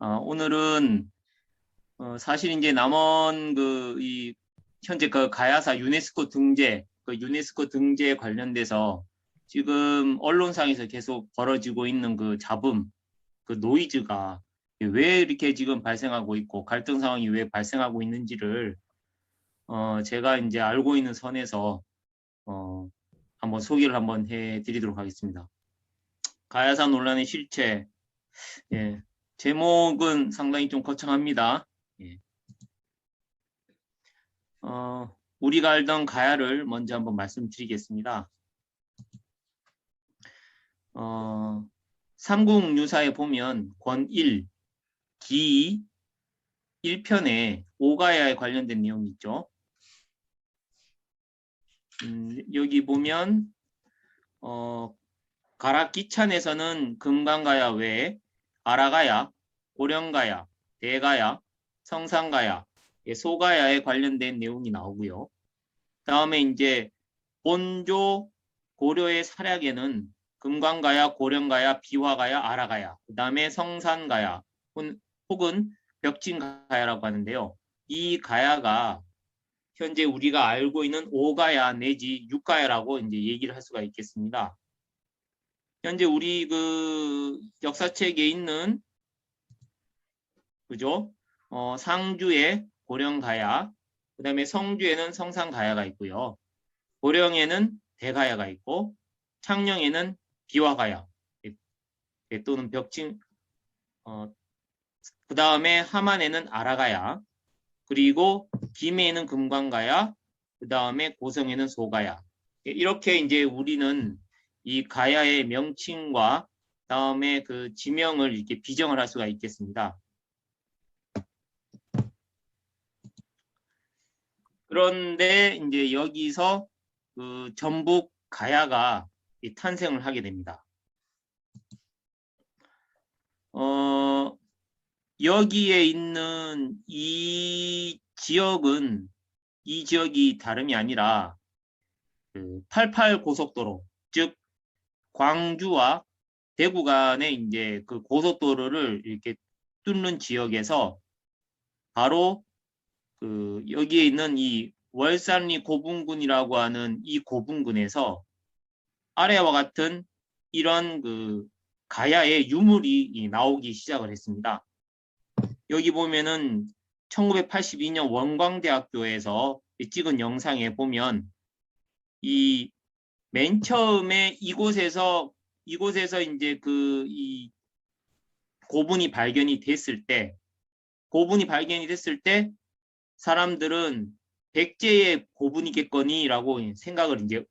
오늘은 사실 이제 남원 현재 그 가야사 유네스코 등재 관련돼서 지금 언론상에서 계속 벌어지고 있는 그 잡음, 그 노이즈가 왜 이렇게 지금 발생하고 있고 갈등 상황이 왜 발생하고 있는지를 제가 이제 알고 있는 선에서 어, 한번 소개를 한번 해드리도록 하겠습니다. 가야사 논란의 실체, 예, 제목은 상당히 좀 거창합니다. 예. 우리가 알던 가야를 먼저 한번 말씀드리겠습니다. 삼국유사에 보면 권1, 기 1편에 오가야에 관련된 내용이 있죠. 여기 보면 가락기찬에서는 금강가야 외에 아라가야, 고령가야, 대가야, 성산가야, 소가야에 관련된 내용이 나오고요. 다음에 이제 본조 고려의 사략에는 금강가야, 고령가야, 비화가야, 아라가야, 그 다음에 성산가야 혹은 벽진가야라고 하는데요. 이 가야가 현재 우리가 알고 있는 5가야 내지 6가야라고 이제 얘기를 할 수가 있겠습니다. 현재 우리 그 역사책에 있는 그죠? 상주에 고령가야, 그 다음에 성주에는 성산가야가 있고요. 고령에는 대가야가 있고 창녕에는 비화가야 또는 벽진 그 다음에 함안에는 아라가야 그리고 김해에는 금관가야 그 다음에 고성에는 소가야 이렇게 이제 우리는 이 가야의 명칭과 다음에 그 지명을 이렇게 비정을 할 수가 있겠습니다. 그런데 이제 여기서 그 전북 가야가 탄생을 하게 됩니다. 여기에 있는 이 지역이 다름이 아니라 그 88 고속도로, 즉 광주와 대구 간의 이제 그 고속도로를 이렇게 뚫는 지역에서 바로 그 여기에 있는 이 월산리 고분군이라고 하는 이 고분군에서 아래와 같은 이런 그 가야의 유물이 나오기 시작을 했습니다. 여기 보면은 1982년 원광대학교에서 찍은 영상에 보면 이 맨 처음에 이곳에서 이제 그 이 고분이 발견이 됐을 때 사람들은 백제의 고분이겠거니라고 생각을 이제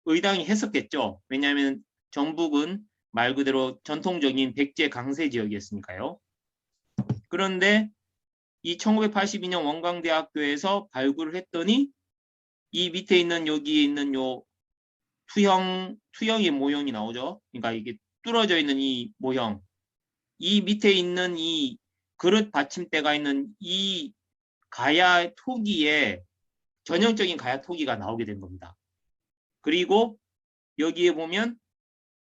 의당이 했었겠죠. 왜냐하면 전북은 말 그대로 전통적인 백제 강세 지역이었으니까요. 그런데 이 1982년 원광대학교에서 발굴을 했더니 이 밑에 있는 여기에 있는 요 투형의 모형이 나오죠. 그러니까 이게 뚫어져 있는 이 모형, 이 밑에 있는 이 그릇 받침대가 있는 이 가야 토기에 전형적인 가야 토기가 나오게 된 겁니다. 그리고 여기에 보면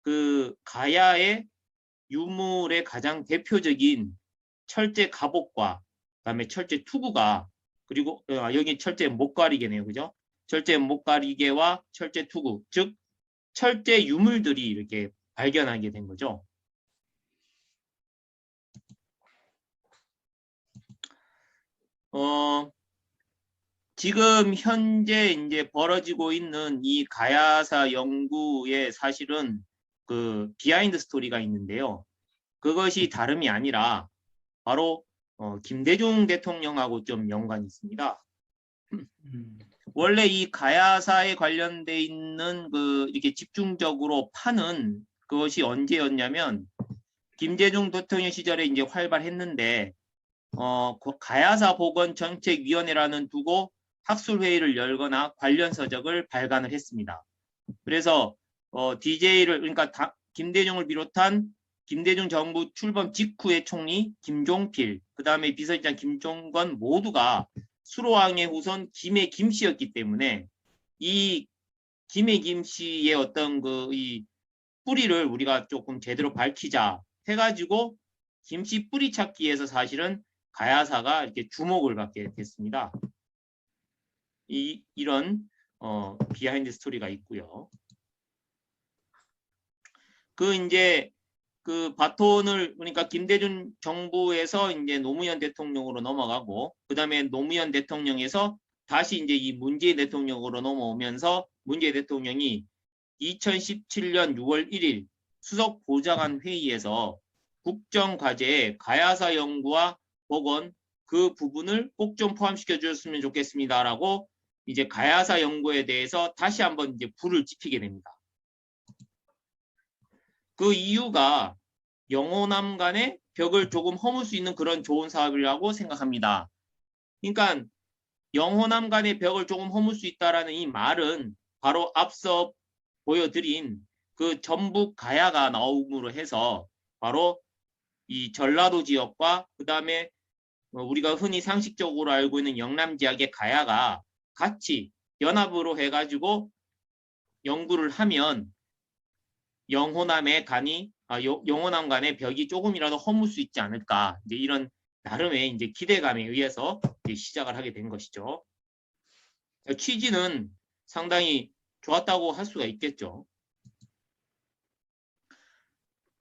그 가야의 유물의 가장 대표적인 철제 갑옷과 그다음에 철제 투구가 그리고 여기 철제 목가리개네요, 그죠? 철제 목가리개와 철제 투구, 즉 철제 유물들이 이렇게 발견하게 된 거죠. 지금 현재 이제 벌어지고 있는 이 가야사 연구에 사실은 그 비하인드 스토리가 있는데요. 그것이 다름이 아니라 바로 김대중 대통령하고 좀 연관이 있습니다. 원래 이 가야사에 관련돼 있는 그 이렇게 집중적으로 파는 그것이 언제였냐면 김대중 대통령 시절에 이제 활발했는데 가야사 복원 정책위원회라는 두고 학술회의를 열거나 관련 서적을 발간을 했습니다. 그래서 DJ를 그러니까 김대중을 비롯한 김대중 정부 출범 직후의 총리 김종필, 그 다음에 비서실장 김종건 모두가 수로왕의 후손 김해 김씨였기 때문에 이 김해 김씨의 어떤 그 이 뿌리를 우리가 조금 제대로 밝히자 해가지고 김씨 뿌리 찾기에서 사실은 가야사가 이렇게 주목을 받게 됐습니다. 이런 비하인드 스토리가 있고요. 이제 그 바톤을 그러니까 김대중 정부에서 이제 노무현 대통령으로 넘어가고 그다음에 노무현 대통령에서 다시 이제 이 문재인 대통령으로 넘어오면서 문재인 대통령이 2017년 6월 1일 수석 보좌관 회의에서 국정과제에 가야사 연구와 복원 그 부분을 꼭 좀 포함시켜 주셨으면 좋겠습니다라고 이제 가야사 연구에 대해서 다시 한번 이제 불을 지피게 됩니다. 그 이유가 영호남 간의 벽을 조금 허물 수 있는 그런 좋은 사업이라고 생각합니다. 그러니까 영호남 간의 벽을 조금 허물 수 있다라는 이 말은 바로 앞서 보여드린 그 전북 가야가 나옴으로 해서 바로 이 전라도 지역과 그 다음에 우리가 흔히 상식적으로 알고 있는 영남 지역의 가야가 같이 연합으로 해가지고 연구를 하면 영호남의 영호남 간의 벽이 조금이라도 허물 수 있지 않을까 이제 이런 나름의 이제 기대감에 의해서 이제 시작을 하게 된 것이죠. 취지는 상당히 좋았다고 할 수가 있겠죠.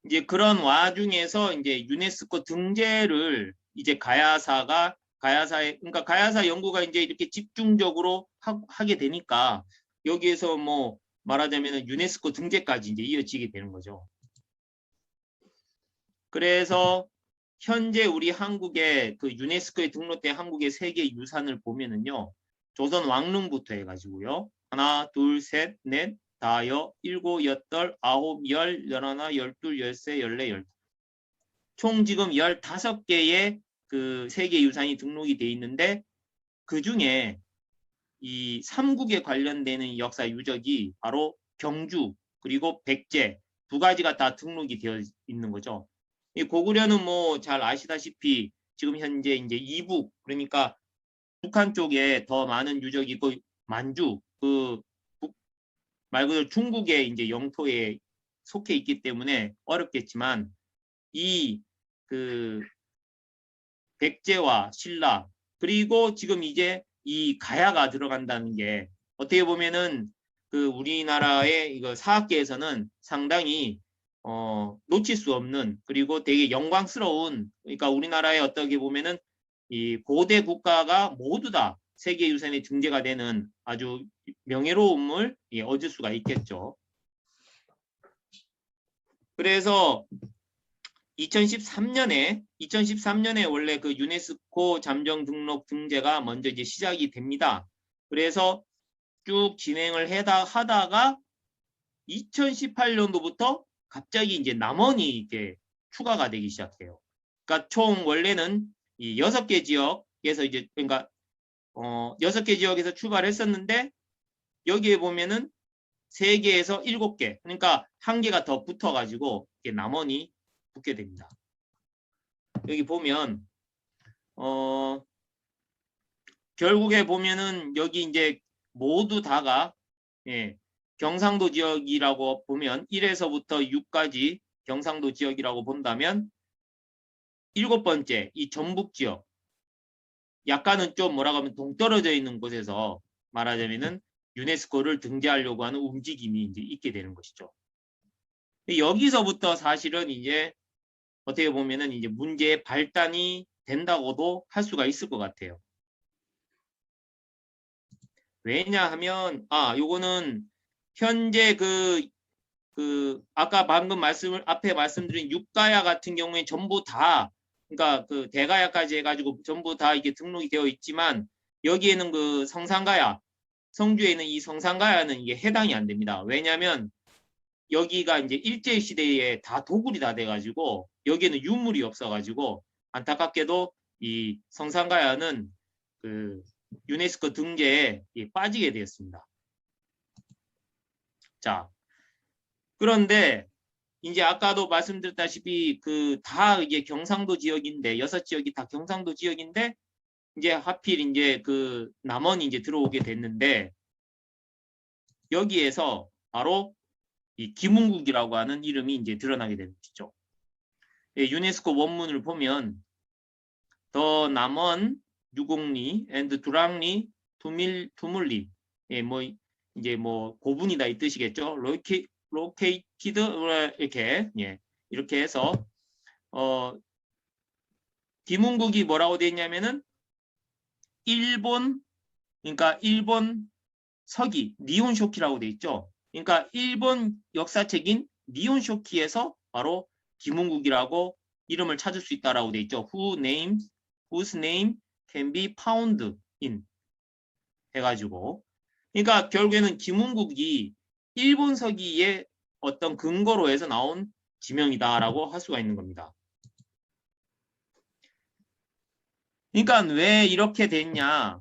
이제 그런 와중에서 이제 유네스코 등재를 이제 그러니까 가야사 연구가 이제 이렇게 집중적으로 하게 되니까 여기에서 뭐 말하자면 유네스코 등재까지 이제 이어지게 되는 거죠. 그래서 현재 우리 한국의 그 유네스코에 등록된 한국의 세계 유산을 보면은요. 조선 왕릉부터 해가지고요. 하나, 둘, 셋, 넷, 다여, 일곱, 여덟, 아홉, 열, 열하나, 열둘, 열세, 열네, 열다. 총 지금 15개의 그 세계 유산이 등록이 돼 있는데 그 중에 이 3국에 관련되는 역사 유적이 바로 경주 그리고 백제 두 가지가 다 등록이 되어 있는 거죠. 이 고구려는 뭐 잘 아시다시피 지금 현재 이제 이북 그러니까 북한 쪽에 더 많은 유적이 있고 만주 말 그대로 중국의 이제 영토에 속해 있기 때문에 어렵겠지만 이 그 백제와 신라 그리고 지금 이제 이 가야가 들어간다는 게 어떻게 보면은 그 우리나라의 이거 사학계에서는 상당히 놓칠 수 없는 그리고 되게 영광스러운 그러니까 우리나라의 어떻게 보면은 이 고대 국가가 모두 다 세계유산에 등재가 되는 아주 명예로움을 얻을 수가 있겠죠. 그래서 2013년에 원래 그 유네스코 잠정 등록 등재가 먼저 이제 시작이 됩니다. 그래서 쭉 진행을 하다가 2018년도부터 갑자기 이제 남원이 이제 추가가 되기 시작해요. 그러니까 총 원래는 이 6개 지역에서 이제 그러니까 6개 지역에서 출발을 했었는데 여기에 보면은 3개에서 7개 그러니까 1개가 더 붙어가지고 남원이 붙게 됩니다. 여기 보면 결국에 보면은 여기 이제 모두 다가 경상도 지역이라고 보면 1에서부터 6까지 경상도 지역이라고 본다면 7번째 이 전북 지역 약간은 좀 뭐라고 하면 동떨어져 있는 곳에서 말하자면은 유네스코를 등재하려고 하는 움직임이 이제 있게 되는 것이죠. 여기서부터 사실은 이제 어떻게 보면은 이제 문제의 발단이 된다고도 할 수가 있을 것 같아요. 왜냐하면 요거는 현재 아까 방금 앞에 말씀드린 육가야 같은 경우에 전부 다 그러니까 그 대가야까지 해가지고 전부 다 이게 등록이 되어 있지만 여기에는 그 성산가야 성주에 있는 이 성산가야는 이게 해당이 안 됩니다. 왜냐하면 여기가 이제 일제시대에 다 도굴이 다 돼가지고 여기에는 유물이 없어가지고 안타깝게도 이 성산가야는 그 유네스코 등재에 빠지게 되었습니다. 자, 그런데 이제 아까도 말씀드렸다시피 그 다 이게 경상도 지역인데 6지역이 다 경상도 지역인데 이제 하필 이제 그 남원이 이제 들어오게 됐는데 여기에서 바로 이 김은국이라고 하는 이름이 이제 드러나게 되는 것이죠. 유네스코 원문을 보면 더 남원 유곡리 앤드 두랑리 두물리 뭐 이제 뭐 고분이다 이 뜻이겠죠. 로케이티드 이렇게 이렇게 해서 디문국이 뭐라고 되어 있냐면은 일본 그러니까 일본 서기 니혼 쇼키라고 되어 있죠. 그러니까 일본 역사책인 니혼 쇼키에서 바로 디문국이라고 이름을 찾을 수 있다라고 되어 있죠. whose name can be found in 해가지고 그러니까 결국에는 디문국이 일본 서기의 어떤 근거로 해서 나온 지명이다라고 할 수가 있는 겁니다. 그러니까 왜 이렇게 됐냐?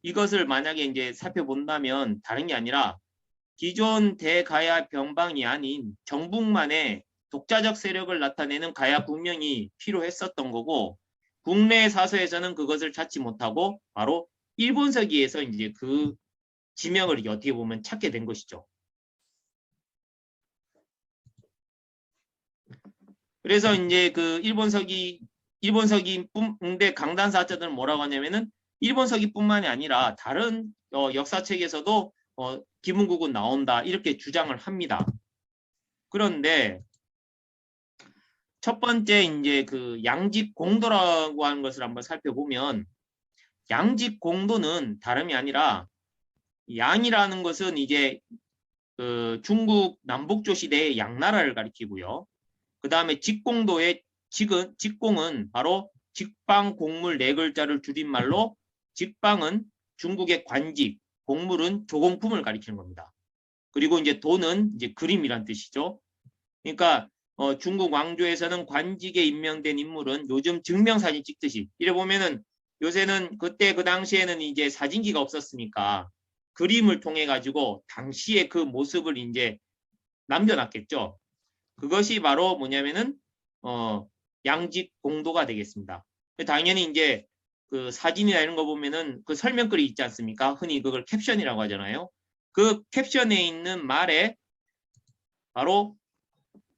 이것을 만약에 이제 살펴본다면 다른 게 아니라 기존 대가야 병방이 아닌 정북만의 독자적 세력을 나타내는 가야 국명이 필요했었던 거고 국내 사서에서는 그것을 찾지 못하고 바로 일본 서기에서 이제 그 지명을 어떻게 보면 찾게 된 것이죠. 그래서 이제 그 일본 서기인데 강단사자들은 뭐라고 하냐면은 일본 서기뿐만이 아니라 다른 역사책에서도 기문국은 나온다 이렇게 주장을 합니다. 그런데 첫 번째 이제 그 양직공도라고 하는 것을 한번 살펴보면 양직공도는 다름이 아니라 양이라는 것은 이제 그 중국 남북조 시대의 양나라를 가리키고요. 그 다음에 직공도의 직공은 바로 직방공물 네 글자를 줄임말로 직방은 중국의 관직, 공물은 조공품을 가리키는 겁니다. 그리고 이제 도는 이제 그림이란 뜻이죠. 그러니까 중국 왕조에서는 관직에 임명된 인물은 요즘 증명사진 찍듯이 이래 보면은 요새는 그때 그 당시에는 이제 사진기가 없었으니까 그림을 통해 가지고 당시의 그 모습을 이제 남겨놨겠죠. 그것이 바로 뭐냐면은 양직 공도가 되겠습니다. 당연히 이제 그 사진이나 이런 거 보면은 그 설명글이 있지 않습니까? 흔히 그걸 캡션이라고 하잖아요. 그 캡션에 있는 말에 바로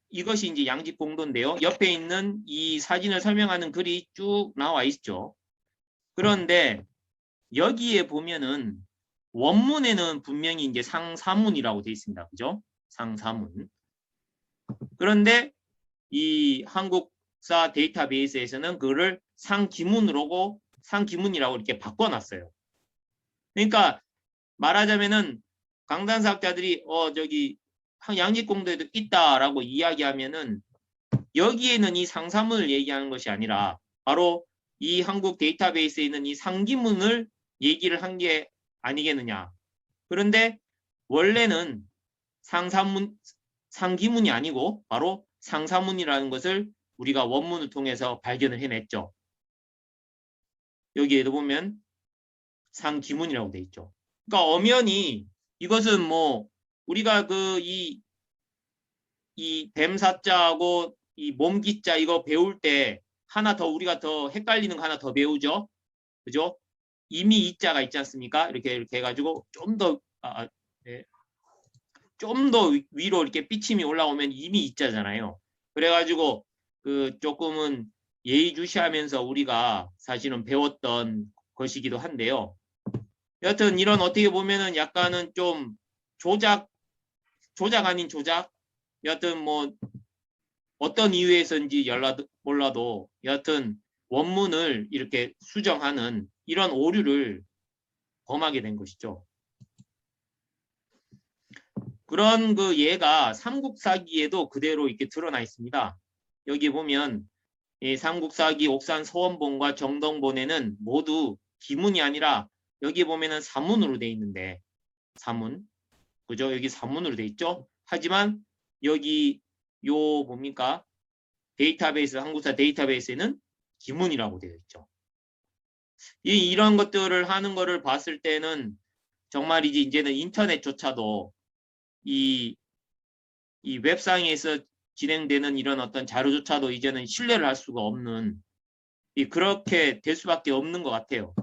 이것이 이제 양직 공도인데요. 옆에 있는 이 사진을 설명하는 글이 쭉 나와 있죠. 그런데 여기에 보면은 원문에는 분명히 이제 상사문이라고 되어 있습니다. 그죠? 상사문. 그런데 이 한국사 데이터베이스에서는 그거를 상기문이라고 이렇게 바꿔놨어요. 그러니까 말하자면은 강단사학자들이 저기 양직공도에도 있다라고 이야기하면은 여기에는 이 상사문을 얘기하는 것이 아니라 바로 이 한국 데이터베이스에 있는 이 상기문을 얘기를 한 게 아니겠느냐. 그런데 원래는 상기문이 아니고 바로 상사문이라는 것을 우리가 원문을 통해서 발견을 해냈죠. 여기에도 보면 상기문이라고 돼 있죠. 그러니까 엄연히 이것은 뭐 우리가 그 이 뱀사자하고 이 몸기자 이거 배울 때 하나 더 우리가 더 헷갈리는 거 하나 더 배우죠. 그죠? 이미 이자가 있지 않습니까? 이렇게 해가지고 좀 더 좀 더 위로 이렇게 삐침이 올라오면 이미 이자잖아요. 그래가지고 그 조금은 예의주시하면서 우리가 사실은 배웠던 것이기도 한데요. 여튼 이런 어떻게 보면은 약간은 좀 조작 아닌 조작? 여튼 뭐 어떤 이유에서인지 몰라도 여하튼 원문을 이렇게 수정하는 이런 오류를 범하게 된 것이죠. 그런 그 예가 삼국사기에도 그대로 이렇게 드러나 있습니다. 여기 보면 이 삼국사기 옥산 서원본과 정동본에는 모두 기문이 아니라 여기 보면은 사문으로 돼 있는데 사문 그죠? 여기 사문으로 돼 있죠. 하지만 여기 요 뭡니까? 데이터베이스 한국사 데이터베이스에는 기문이라고 되어 있죠. 이런 것들을 하는 거를 봤을 때는 정말이지 이제는 인터넷조차도 이 웹상에서 진행되는 이런 어떤 자료조차도 이제는 신뢰를 할 수가 없는 그렇게 될 수밖에 없는 것 같아요.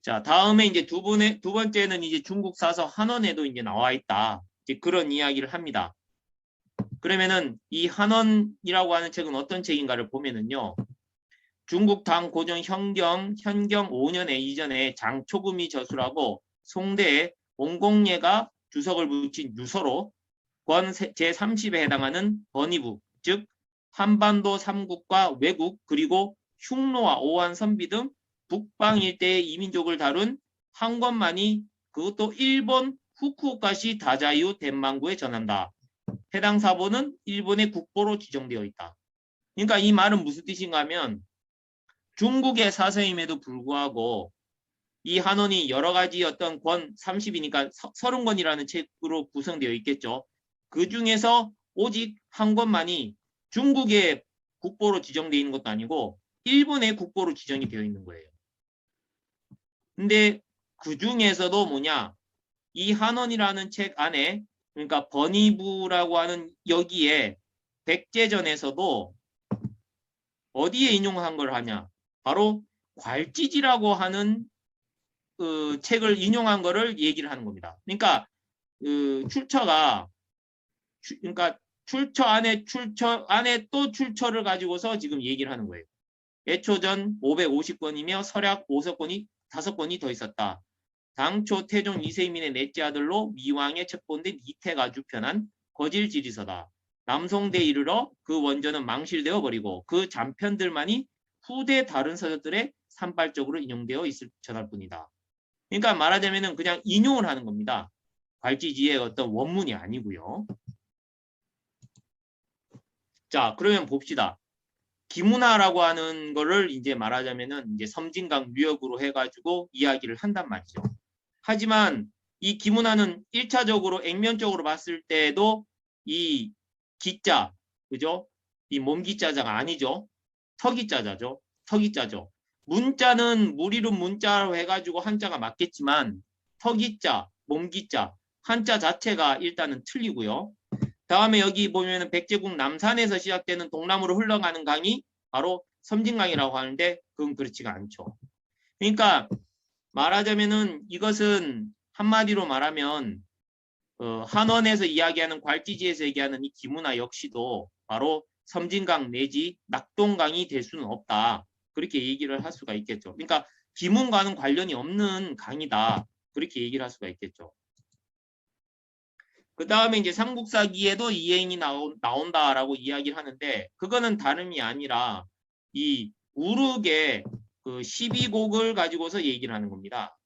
자, 다음에 이제 두 번째는 이제 중국 사서 한원에도 이제 나와 있다. 이제 그런 이야기를 합니다. 그러면은 이 한원이라고 하는 책은 어떤 책인가를 보면은요. 중국 당 고종 현경 5년에 이전에 장초금이 저술하고 송대에 옹공예가 주석을 붙인 유서로 권 제30에 해당하는 번위부, 즉 한반도 3국과 외국 그리고 흉노와 오한 선비 등 북방 일대의 이민족을 다룬 한 권만이 그것도 일본 후쿠오카시 다자이유 덴만구에 전한다. 해당 사본은 일본의 국보로 지정되어 있다. 그러니까 이 말은 무슨 뜻인가 하면 중국의 사서임에도 불구하고 이 한원이 여러 가지 어떤 권 30이니까 30권이라는 책으로 구성되어 있겠죠. 그 중에서 오직 한 권만이 중국의 국보로 지정되어 있는 것도 아니고 일본의 국보로 지정이 되어 있는 거예요. 근데 그 중에서도 뭐냐, 이 한원이라는 책 안에, 그러니까 번위부라고 하는 여기에 백제전에서도 어디에 인용한 걸 하냐, 바로 괄지지라고 하는 그 책을 인용한 거를 얘기를 하는 겁니다. 그러니까 그 출처가 그러니까 출처 안에 또 출처를 가지고서 지금 얘기를 하는 거예요. 애초전 550권이며 설약 5권이 더 있었다. 당초 태종 이세민의 넷째 아들로 미왕의 첩본된 이태가 주편한 거질지리서다. 남송대 이르러 그 원전은 망실되어 버리고 그 잔편들만이 후대 다른 서적들에 산발적으로 인용되어 있을 전할 뿐이다. 그러니까 말하자면은 그냥 인용을 하는 겁니다. 괄지지의 어떤 원문이 아니고요. 자, 그러면 봅시다. 기문화라고 하는 거를 이제 말하자면은 이제 섬진강 유역으로 해가지고 이야기를 한단 말이죠. 하지만 이 기문화는 1차적으로 액면적으로 봤을 때도 이 기자, 그죠? 이 몸기자자가 아니죠. 터기자자죠. 터기자죠. 문자는 무리름 문자로 해가지고 한자가 맞겠지만 터기자, 몸기자, 한자 자체가 일단은 틀리고요. 다음에 여기 보면은 백제국 남산에서 시작되는 동남으로 흘러가는 강이 바로 섬진강이라고 하는데 그건 그렇지가 않죠. 그러니까 말하자면은 이것은 한마디로 말하면 한원에서 이야기하는 괄지지에서 얘기하는 이 기문화 역시도 바로 섬진강 내지 낙동강이 될 수는 없다. 그렇게 얘기를 할 수가 있겠죠. 그러니까 기문과는 관련이 없는 강이다. 그렇게 얘기를 할 수가 있겠죠. 그 다음에 이제 삼국사기에도 이행이 나온다라고 이야기를 하는데 그거는 다름이 아니라 이 우르의 그 12곡을 가지고서 얘기를 하는 겁니다.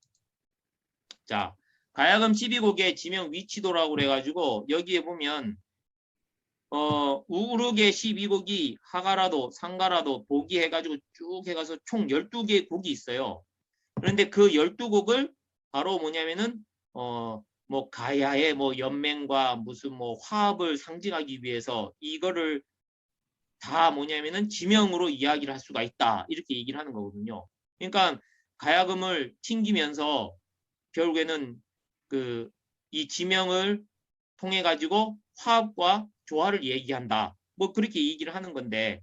자, 가야금 12곡의 지명 위치도라고 그래가지고 여기에 보면 우르의 12곡이 하가라도, 상가라도, 보기 해가지고 쭉 해가서 총 12개의 곡이 있어요. 그런데 그 12곡을 바로 뭐냐면은 뭐 가야의 뭐 연맹과 무슨 뭐 화합을 상징하기 위해서 이거를 다 뭐냐면은 지명으로 이야기를 할 수가 있다. 이렇게 얘기를 하는 거거든요. 그러니까 가야금을 튕기면서 결국에는 그 이 지명을 통해 가지고 화합과 조화를 얘기한다. 뭐 그렇게 얘기를 하는 건데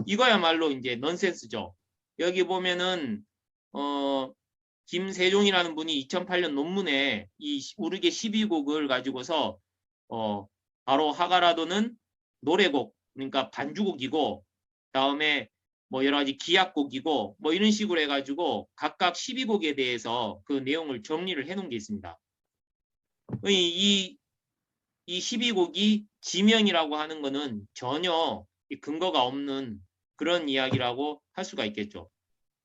이거야말로 이제 넌센스죠. 여기 보면은 김세종이라는 분이 2008년 논문에 이 우르게 12곡을 가지고서 바로 하가라도는 노래곡, 그러니까 반주곡이고 다음에 뭐 여러 가지 기악곡이고 뭐 이런 식으로 해가지고 각각 12곡에 대해서 그 내용을 정리를 해놓은 게 있습니다. 이 12곡이 지명이라고 하는 거는 전혀 근거가 없는 그런 이야기라고 할 수가 있겠죠.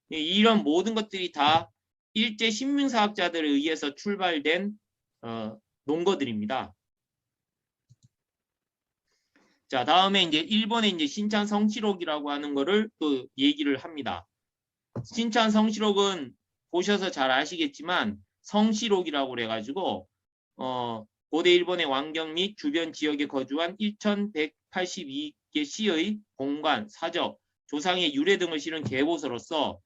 이런 모든 것들이 다 일제 신민사학자들에 의해서 출발된 논거들입니다. 자, 다음에 이제 일본의 이제 신찬 성시록이라고 하는 거를 또 얘기를 합니다. 신찬 성시록은 보셔서 잘 아시겠지만 성시록이라고 그래가지고 고대 일본의 왕경 및 주변 지역에 거주한 1182개 시의 공관, 사적, 조상의 유래 등을 실은 계보서로서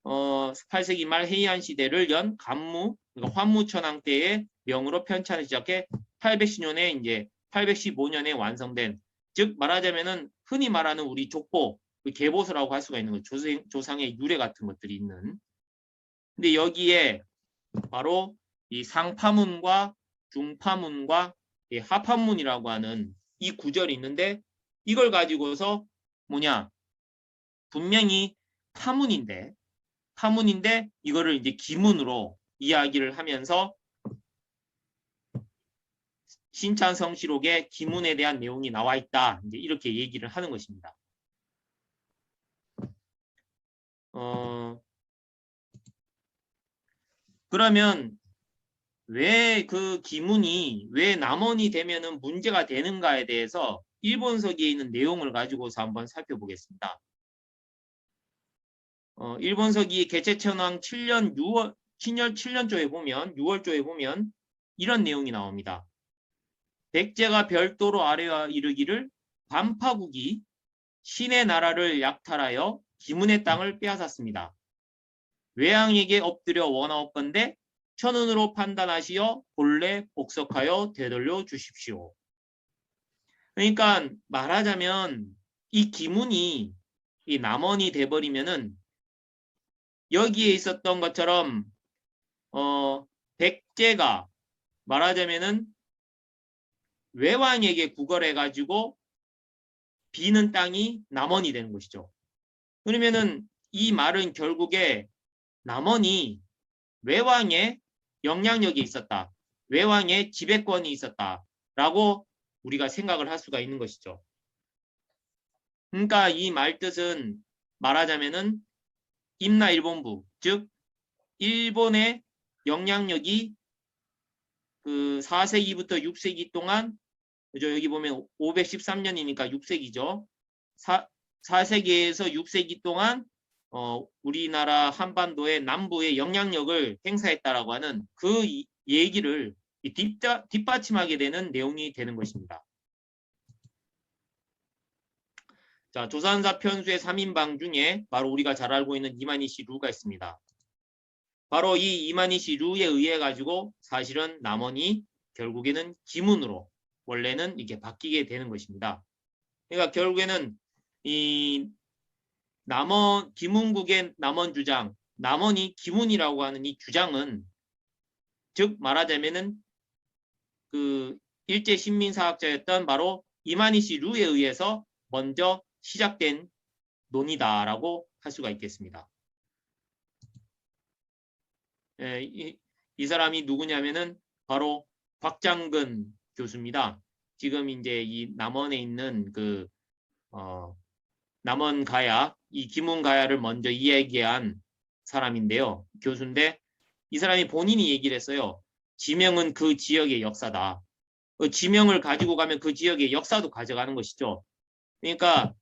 18세기 말 해이안 시대를 연 간무, 그러니까 환무천황 때의 명으로 편찬을 시작해 810년에 이제 815년에 완성된, 즉 말하자면은 흔히 말하는 우리 족보, 그 계보서라고 할 수가 있는 거죠. 조상의 유래 같은 것들이 있는. 근데 여기에 바로 이 상파문과 중파문과 이 하파문이라고 하는 이 구절이 있는데 이걸 가지고서 뭐냐 분명히 파문인데 이거를 이제 기문으로 이야기를 하면서 신찬성시록에 기문에 대한 내용이 나와 있다. 이제 이렇게 얘기를 하는 것입니다. 그러면 왜 그 기문이 왜 남원이 되면은 문제가 되는가에 대해서 일본서기에 있는 내용을 가지고서 한번 살펴보겠습니다. 일본서기 개체천왕 7년 7년조에 보면 6월조에 보면 이런 내용이 나옵니다. 백제가 별도로 아래와 이르기를 반파국이 신의 나라를 약탈하여 기문의 땅을 빼앗았습니다. 외왕에게 엎드려 원하옵건대 천운으로 판단하시어 본래 복석하여 되돌려 주십시오. 그러니까 말하자면 이 기문이 이 남원이 돼버리면은 여기에 있었던 것처럼 백제가 말하자면은 외왕에게 구걸해가지고 비는 땅이 남원이 되는 것이죠. 그러면은 이 말은 결국에 남원이 외왕의 영향력이 있었다. 외왕의 지배권이 있었다라고 우리가 생각을 할 수가 있는 것이죠. 그러니까 이 말 뜻은 말하자면은 임나일본부, 즉 일본의 영향력이 그 4세기부터 6세기 동안 그죠? 여기 보면 513년이니까 6세기죠. 4세기에서 6세기 동안 우리나라 한반도의 남부의 영향력을 행사했다라고 하는 그 얘기를 뒷받침하게 되는 내용이 되는 것입니다. 자, 조선사 편수의 3인방 중에 바로 우리가 잘 알고 있는 이만희씨 루가 있습니다. 바로 이 이만희씨 루에 의해 가지고 사실은 남원이 결국에는 기문으로 원래는 이렇게 바뀌게 되는 것입니다. 그러니까 결국에는 이 김은국의 남원 주장, 남원이 기문이라고 하는 이 주장은 즉 말하자면은 그 일제 신민사학자였던 바로 이만희씨 루에 의해서 먼저 시작된 논의다라고 할 수가 있겠습니다. 이 사람이 누구냐면은 바로 곽장근 교수입니다. 지금 이제 이 남원에 있는 그 남원 가야, 이 기문 가야를 먼저 이야기한 사람인데요. 교수인데 이 사람이 본인이 얘기를 했어요. 지명은 그 지역의 역사다. 그 지명을 가지고 가면 그 지역의 역사도 가져가는 것이죠. 그러니까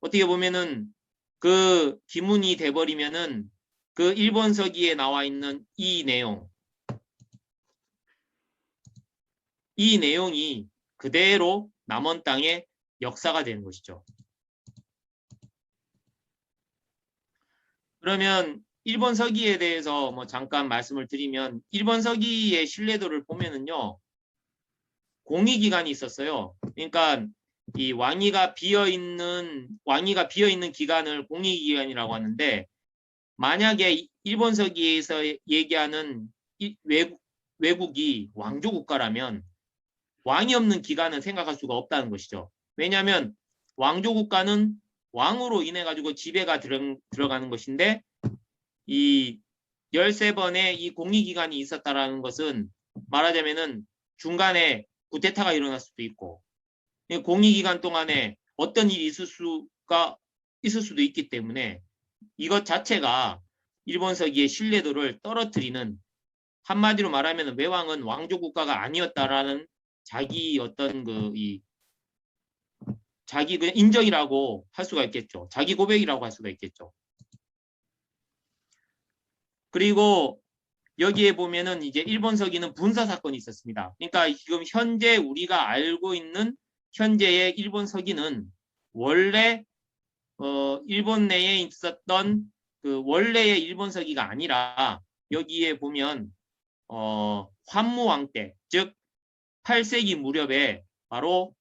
어떻게 보면은 그 기문이 돼버리면은 그 일본서기에 나와 있는 이 내용이 그대로 남원 땅의 역사가 되는 것이죠. 그러면 일본 서기에 대해서 뭐 잠깐 말씀을 드리면 일본 서기의 신뢰도를 보면은요. 공의기간이 있었어요. 그러니까 이 왕위가 비어 있는 기간을 공의기간이라고 하는데 만약에 일본 서기에서 얘기하는 외국이 왕조 국가라면 왕이 없는 기간은 생각할 수가 없다는 것이죠. 왜냐하면 왕조 국가는 왕으로 인해 가지고 지배가 들어가는 것인데 이 13번의 이 공의기간이 있었다라는 것은 말하자면은 중간에 쿠데타가 일어날 수도 있고 공의기간 동안에 어떤 일이 있을 수도 있기 때문에 이것 자체가 일본 서기의 신뢰도를 떨어뜨리는 한마디로 말하면 외왕은 왕조 국가가 아니었다라는 자기 어떤 자기 그냥 인정이라고 할 수가 있겠죠. 자기 고백이라고 할 수가 있겠죠. 그리고 여기에 보면은 이제 일본 서기는 분사 사건이 있었습니다. 그러니까 지금 현재 우리가 알고 있는 현재의 일본 서기는 원래 일본 내에 있었던 그 원래의 일본 서기가 아니라 여기에 보면 환무왕 때, 즉 8세기 무렵에 바로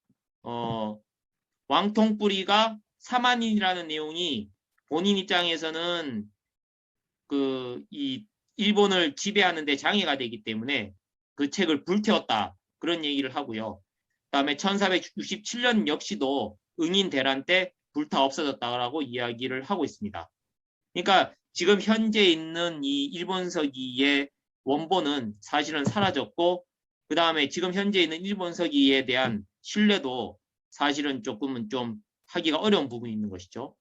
왕통뿌리가 사만인이라는 내용이 본인 입장에서는 이 일본을 지배하는 데 장애가 되기 때문에 그 책을 불태웠다. 그런 얘기를 하고요. 그다음에 1467년 역시도 응인 대란 때 불타 없어졌다라고 이야기를 하고 있습니다. 그러니까 지금 현재 있는 이 일본 서기의 원본은 사실은 사라졌고, 그 다음에 지금 현재 있는 일본 서기에 대한 신뢰도 사실은 조금은 좀 하기가 어려운 부분이 있는 것이죠.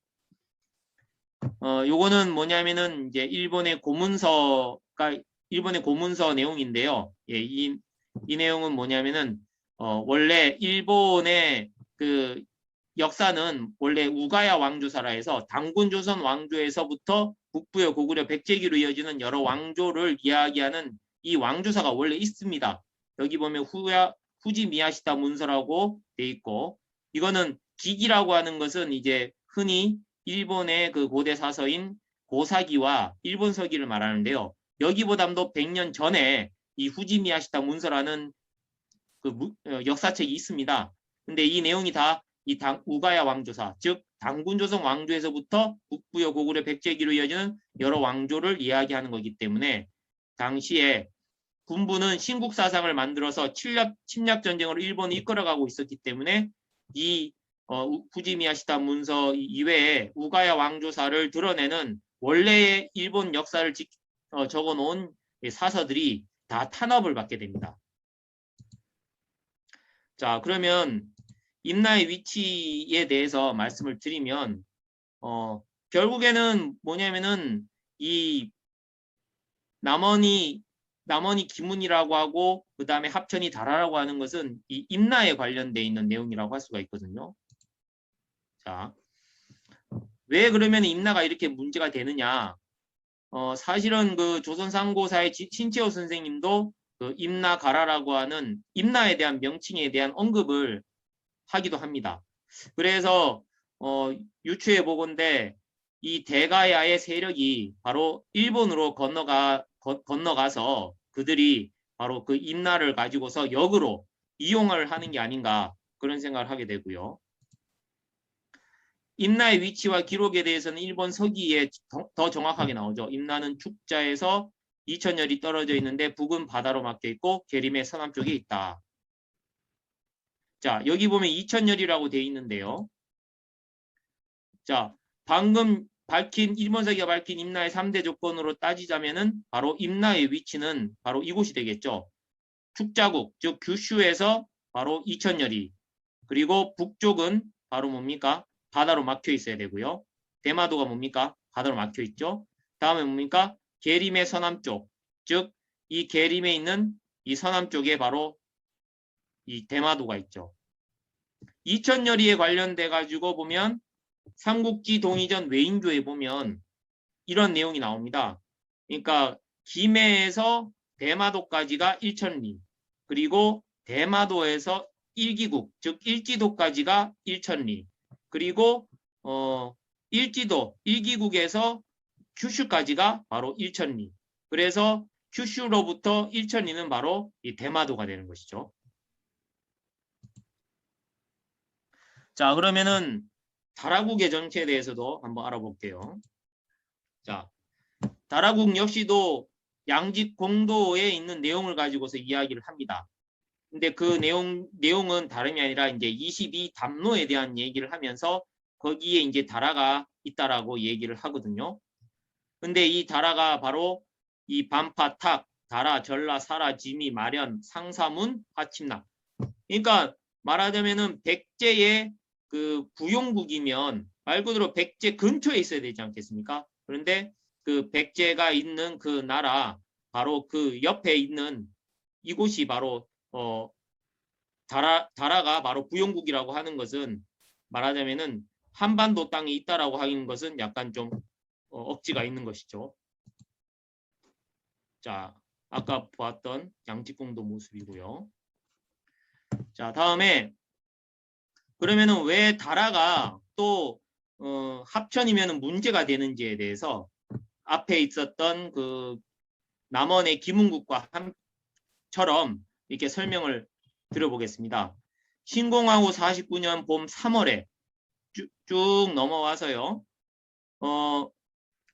요거는 뭐냐면은 이제 일본의 고문서가 일본의 고문서 내용인데요. 예, 이 내용은 뭐냐면은 원래 일본의 그 역사는 원래 우가야 왕조사라 해서 단군조선 왕조에서부터 북부여 고구려 백제기로 이어지는 여러 왕조를 이야기하는 이 왕조사가 원래 있습니다. 여기 보면 후지 미야시다 문서라고 돼 있고, 이거는 기기라고 하는 것은 이제 흔히 일본의 그 고대 사서인 고사기와 일본 서기를 말하는데요. 여기보다도 100년 전에 이 후지 미야시다 문서라는 그 역사책이 있습니다. 근데 이 내용이 다 이 우가야 왕조사, 즉 단군조선 왕조에서부터 북부여 고구려 백제기로 이어지는 여러 왕조를 이야기하는 거기 때문에 당시에 군부는 신국 사상을 만들어서 침략 전쟁으로 일본을 이끌어가고 있었기 때문에 이 후지미야시다 문서 이외에 우가야 왕조사를 드러내는 원래의 일본 역사를 적어놓은 사서들이 다 탄압을 받게 됩니다. 자, 그러면 임나의 위치에 대해서 말씀을 드리면 결국에는 뭐냐면은 이 남원이 기문이라고 하고 그 다음에 합천이 다라라고 하는 것은 이 임나에 관련돼 있는 내용이라고 할 수가 있거든요. 자, 왜 그러면 임나가 이렇게 문제가 되느냐? 사실은 그 조선상고사의 신채호 선생님도 그 임나가라라고 하는 임나에 대한 명칭에 대한 언급을 하기도 합니다. 그래서 유추해 보건대 이 대가야의 세력이 바로 일본으로 건너가서 그들이 바로 그 임나를 가지고서 역으로 이용을 하는 게 아닌가 그런 생각을 하게 되고요. 임나의 위치와 기록에 대해서는 일본 서기에 더 정확하게 나오죠. 임나는 축자에서 2000열이 떨어져 있는데 북은 바다로 막혀 있고 계림의 서남쪽에 있다. 자, 여기 보면 2000열이라고 되어 있는데요. 자, 방금 일본 서기가 밝힌 임나의 3대 조건으로 따지자면은 바로 임나의 위치는 바로 이곳이 되겠죠. 축자국, 즉 규슈에서 바로 2000열이, 그리고 북쪽은 바로 뭡니까? 바다로 막혀 있어야 되고요. 대마도가 뭡니까? 바다로 막혀 있죠. 다음에 뭡니까? 계림의 서남쪽, 즉 이 계림에 있는 이 서남쪽에 바로 이 대마도가 있죠. 2000열이에 관련돼 가지고 보면 삼국지 동이전 외인조에 보면 이런 내용이 나옵니다. 그러니까 김해에서 대마도까지가 1000리, 그리고 대마도에서 일기국, 즉 일지도까지가 1000리, 그리고 일기국에서 큐슈까지가 바로 1000리. 그래서 큐슈로부터 1000리는 바로 이 대마도가 되는 것이죠. 자, 그러면은 다라국의 정체에 대해서도 한번 알아볼게요. 자, 다라국 역시도 양직 공도에 있는 내용을 가지고서 이야기를 합니다. 근데 그 내용은 다름이 아니라 이제 22담로에 대한 얘기를 하면서 거기에 이제 다라가 있다라고 얘기를 하거든요. 근데 이 다라가 바로 이 반파, 탁, 다라, 전라, 사라, 지미, 마련, 상사문, 화침락. 그러니까 말하자면은 백제의 그 부용국이면 말 그대로 백제 근처에 있어야 되지 않겠습니까? 그런데 그 백제가 있는 그 나라 바로 그 옆에 있는 이곳이 바로 다라가 바로 부용국이라고 하는 것은 말하자면은 한반도 땅에 있다라고 하는 것은 약간 좀 억지가 있는 것이죠. 자, 아까 보았던 양직공도 모습이고요. 자, 다음에 그러면은 왜 다라가 또 합천이면 문제가 되는지에 대해서 앞에 있었던 그 남원의 김은국과 처럼 이렇게 설명을 드려보겠습니다. 신공하고 49년 봄 3월에 쭉 넘어와서요.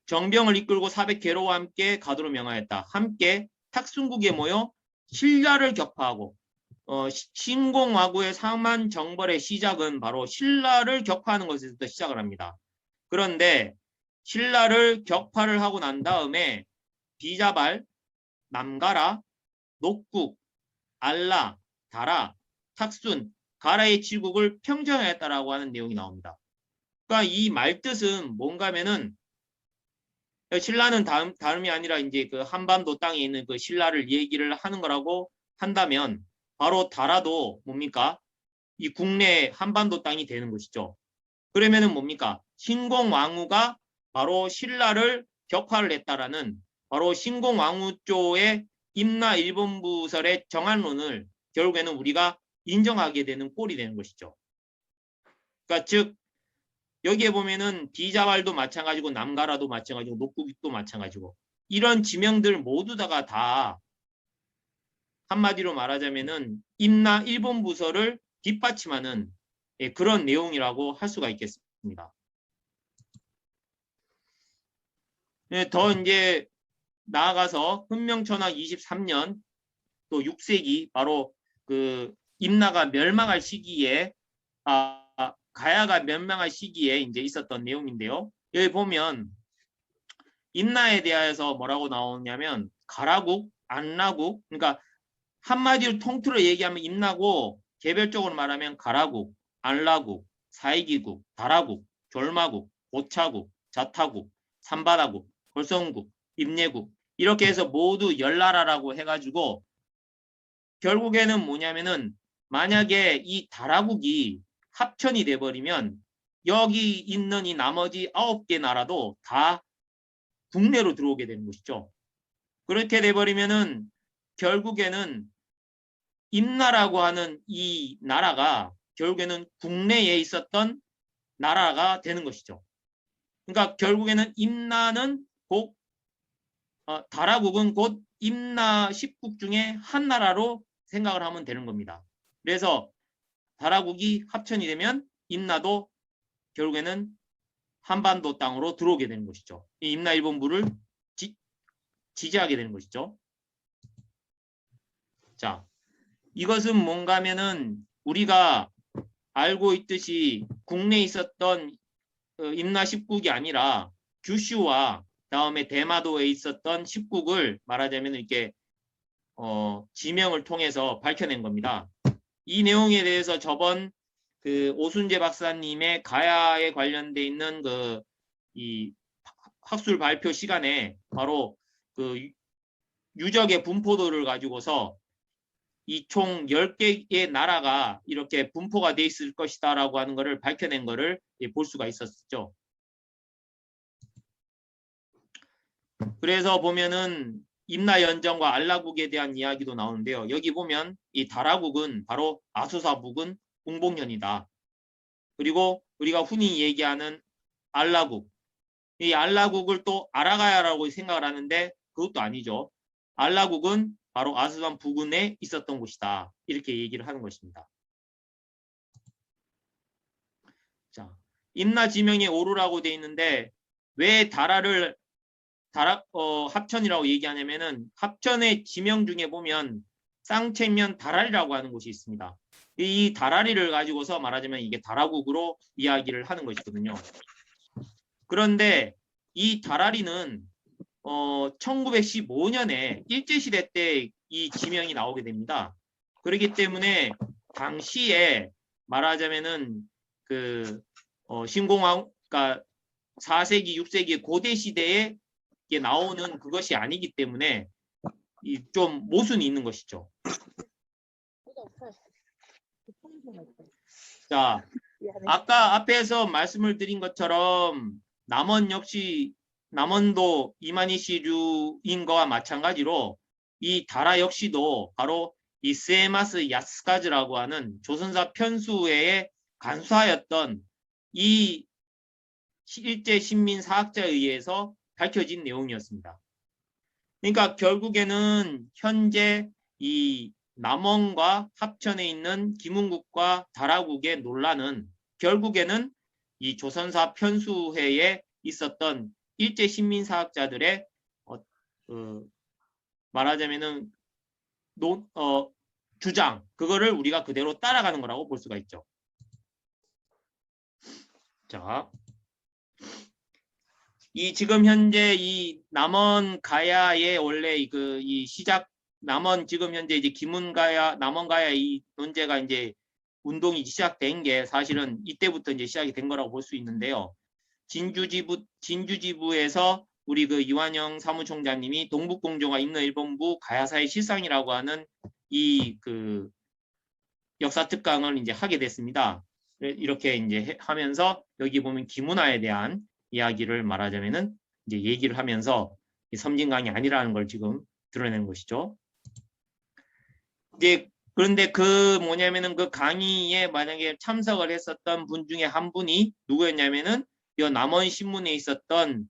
정병을 이끌고 400개로와 함께 가도로 명하였다. 함께 탁순국에 모여 신라를 격파하고 신공화구의 상만 정벌의 시작은 바로 신라를 격파하는 것에서부터 시작을 합니다. 그런데 신라를 격파를 하고 난 다음에 비자발, 남가라, 녹국, 알라, 다라, 탁순, 가라의 칠국을 평정하였다라고 하는 내용이 나옵니다. 그러니까 이 말뜻은 뭔가 하면은 신라는 다름이 아니라 이제 그 한반도 땅에 있는 그 신라를 얘기를 하는 거라고 한다면 바로 다라도 뭡니까? 이 국내 한반도 땅이 되는 것이죠. 그러면은 뭡니까? 신공왕후가 바로 신라를 격파를 했다라는 바로 신공왕후 쪽의 임나 일본부설의 정한론을 결국에는 우리가 인정하게 되는 꼴이 되는 것이죠. 그러니까 즉 여기에 보면은 비자왈도 마찬가지고 남가라도 마찬가지고 녹국도 마찬가지고 이런 지명들 모두 다가 다 한마디로 말하자면은 임나 일본 부서를 뒷받침하는 그런 내용이라고 할 수가 있겠습니다. 더 이제 나아가서 훈명천황 23년 또 6세기 바로 그 임나가 멸망할 시기에 가야가 멸망할 시기에 이제 있었던 내용인데요. 여기 보면 임나에 대하여서 뭐라고 나오냐면 가라국, 안라국, 그러니까 한마디로 통틀어 얘기하면 임나고 개별적으로 말하면 가라국, 안라국, 사이기국, 다라국, 졸마국, 고차국, 자타국, 산바다국, 골성국, 임예국 이렇게 해서 모두 열나라라고 해가지고 결국에는 뭐냐면은 만약에 이 다라국이 합천이 돼버리면 여기 있는 이 나머지 9개 나라도 다 국내로 들어오게 되는 것이죠. 그렇게 돼버리면은 결국에는 임나라고 하는 이 나라가 결국에는 국내에 있었던 나라가 되는 것이죠. 그러니까 결국에는 임나는 곧 다라국은 곧 임나 10국 중에 한 나라로 생각을 하면 되는 겁니다. 그래서 다라국이 합천이 되면 임나도 결국에는 한반도 땅으로 들어오게 되는 것이죠. 이 임나 일본부를 지지하게 되는 것이죠. 자, 이것은 뭔가 하면은 우리가 알고 있듯이 국내에 있었던 임나 10국이 아니라 규슈와 다음에 대마도에 있었던 10국을 말하자면 이렇게 지명을 통해서 밝혀낸 겁니다. 이 내용에 대해서 저번 그 오순재 박사님의 가야에 관련돼 있는 그 이 학술 발표 시간에 바로 그 유적의 분포도를 가지고서 이 총 10개의 나라가 이렇게 분포가 돼 있을 것이다라고 하는 것을 밝혀낸 것을 볼 수가 있었죠. 그래서 보면은 임나연정과 알라국에 대한 이야기도 나오는데요. 여기 보면 이 다라국은 바로 아수사북은 공봉현이다. 그리고 우리가 흔히 얘기하는 알라국. 이 알라국을 또 아라가야라고 생각을 하는데 그것도 아니죠. 알라국은 바로 아수산 부근에 있었던 곳이다. 이렇게 얘기를 하는 것입니다. 자, 임나 지명에 오르라고 돼 있는데 왜 다라를 합천이라고 얘기하냐면은 합천의 지명 중에 보면 쌍채면 다라리라고 하는 곳이 있습니다. 이 다라리를 가지고서 말하자면 이게 다라국으로 이야기를 하는 것이거든요. 그런데 이 다라리는 1915년에 일제시대 때 이 지명이 나오게 됩니다. 그렇기 때문에 당시에 말하자면은 그 신공왕, 그러니까 4세기, 6세기 고대 시대에 나오는 그것이 아니기 때문에 좀 모순이 있는 것이죠. 자, 아까 앞에서 말씀을 드린 것처럼 남원 역시 남원도 이마니시류인 거와 마찬가지로 이 다라 역시도 바로 이 스에마스 야스카즈라고 하는 조선사 편수회에 간수하였던 이 일제 신민 사학자에 의해서 밝혀진 내용이었습니다. 그러니까 결국에는 현재 이 남원과 합천에 있는 김은국과 다라국의 논란은 결국에는 이 조선사 편수회에 있었던 일제 신민사학자들의 말하자면은 주장, 그거를 우리가 그대로 따라가는 거라고 볼 수가 있죠. 자, 이 지금 현재 이 남원 가야의 원래 이 시작 남원 지금 현재 이제 기문가야 남원가야 이 논제가 이제 운동이 시작된 게 사실은 이때부터 이제 시작이 된 거라고 볼 수 있는데요. 진주지부에서 우리 그 이완영 사무총장님이 동북공조가 있는 일본부 가야사의 실상이라고 하는 이 그 역사 특강을 이제 하게 됐습니다. 이렇게 이제 하면서 여기 보면 기문화에 대한 이야기를 말하자면은 이제 얘기를 하면서 섬진강이 아니라는 걸 지금 드러낸 것이죠. 이제 그런데 그 뭐냐면은 그 강의에 만약에 참석을 했었던 분 중에 한 분이 누구였냐면은 이 남원 신문에 있었던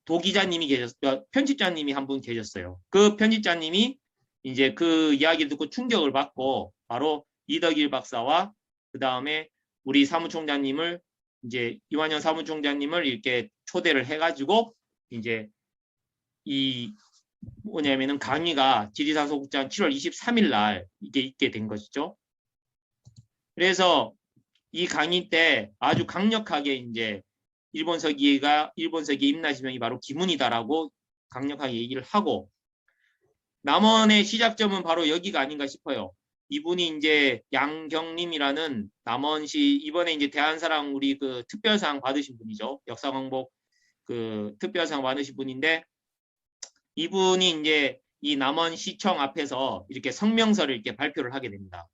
도 기자님이 계셨어요. 편집자님이 한 분 계셨어요. 그 편집자님이 이제 그 이야기를 듣고 충격을 받고 바로 이덕일 박사와 그 다음에 우리 사무총장님을 이제 이완영 사무총장님을 이렇게 초대를 해가지고 이제 이 뭐냐면은 강의가 지리산 소극장 7월 23일 날 이게 있게 된 것이죠. 그래서 이 강의 때 아주 강력하게 이제 일본서기의 임나시명이 바로 기문이다라고 강력하게 얘기를 하고 남원의 시작점은 바로 여기가 아닌가 싶어요. 이분이 이제 양경림이라는 남원시 이번에 이제 대한사랑 우리 그 특별상 받으신 분이죠. 역사광복 그 특별상 받으신 분인데 이분이 이제 이 남원시청 앞에서 이렇게 성명서를 이렇게 발표를 하게 됩니다.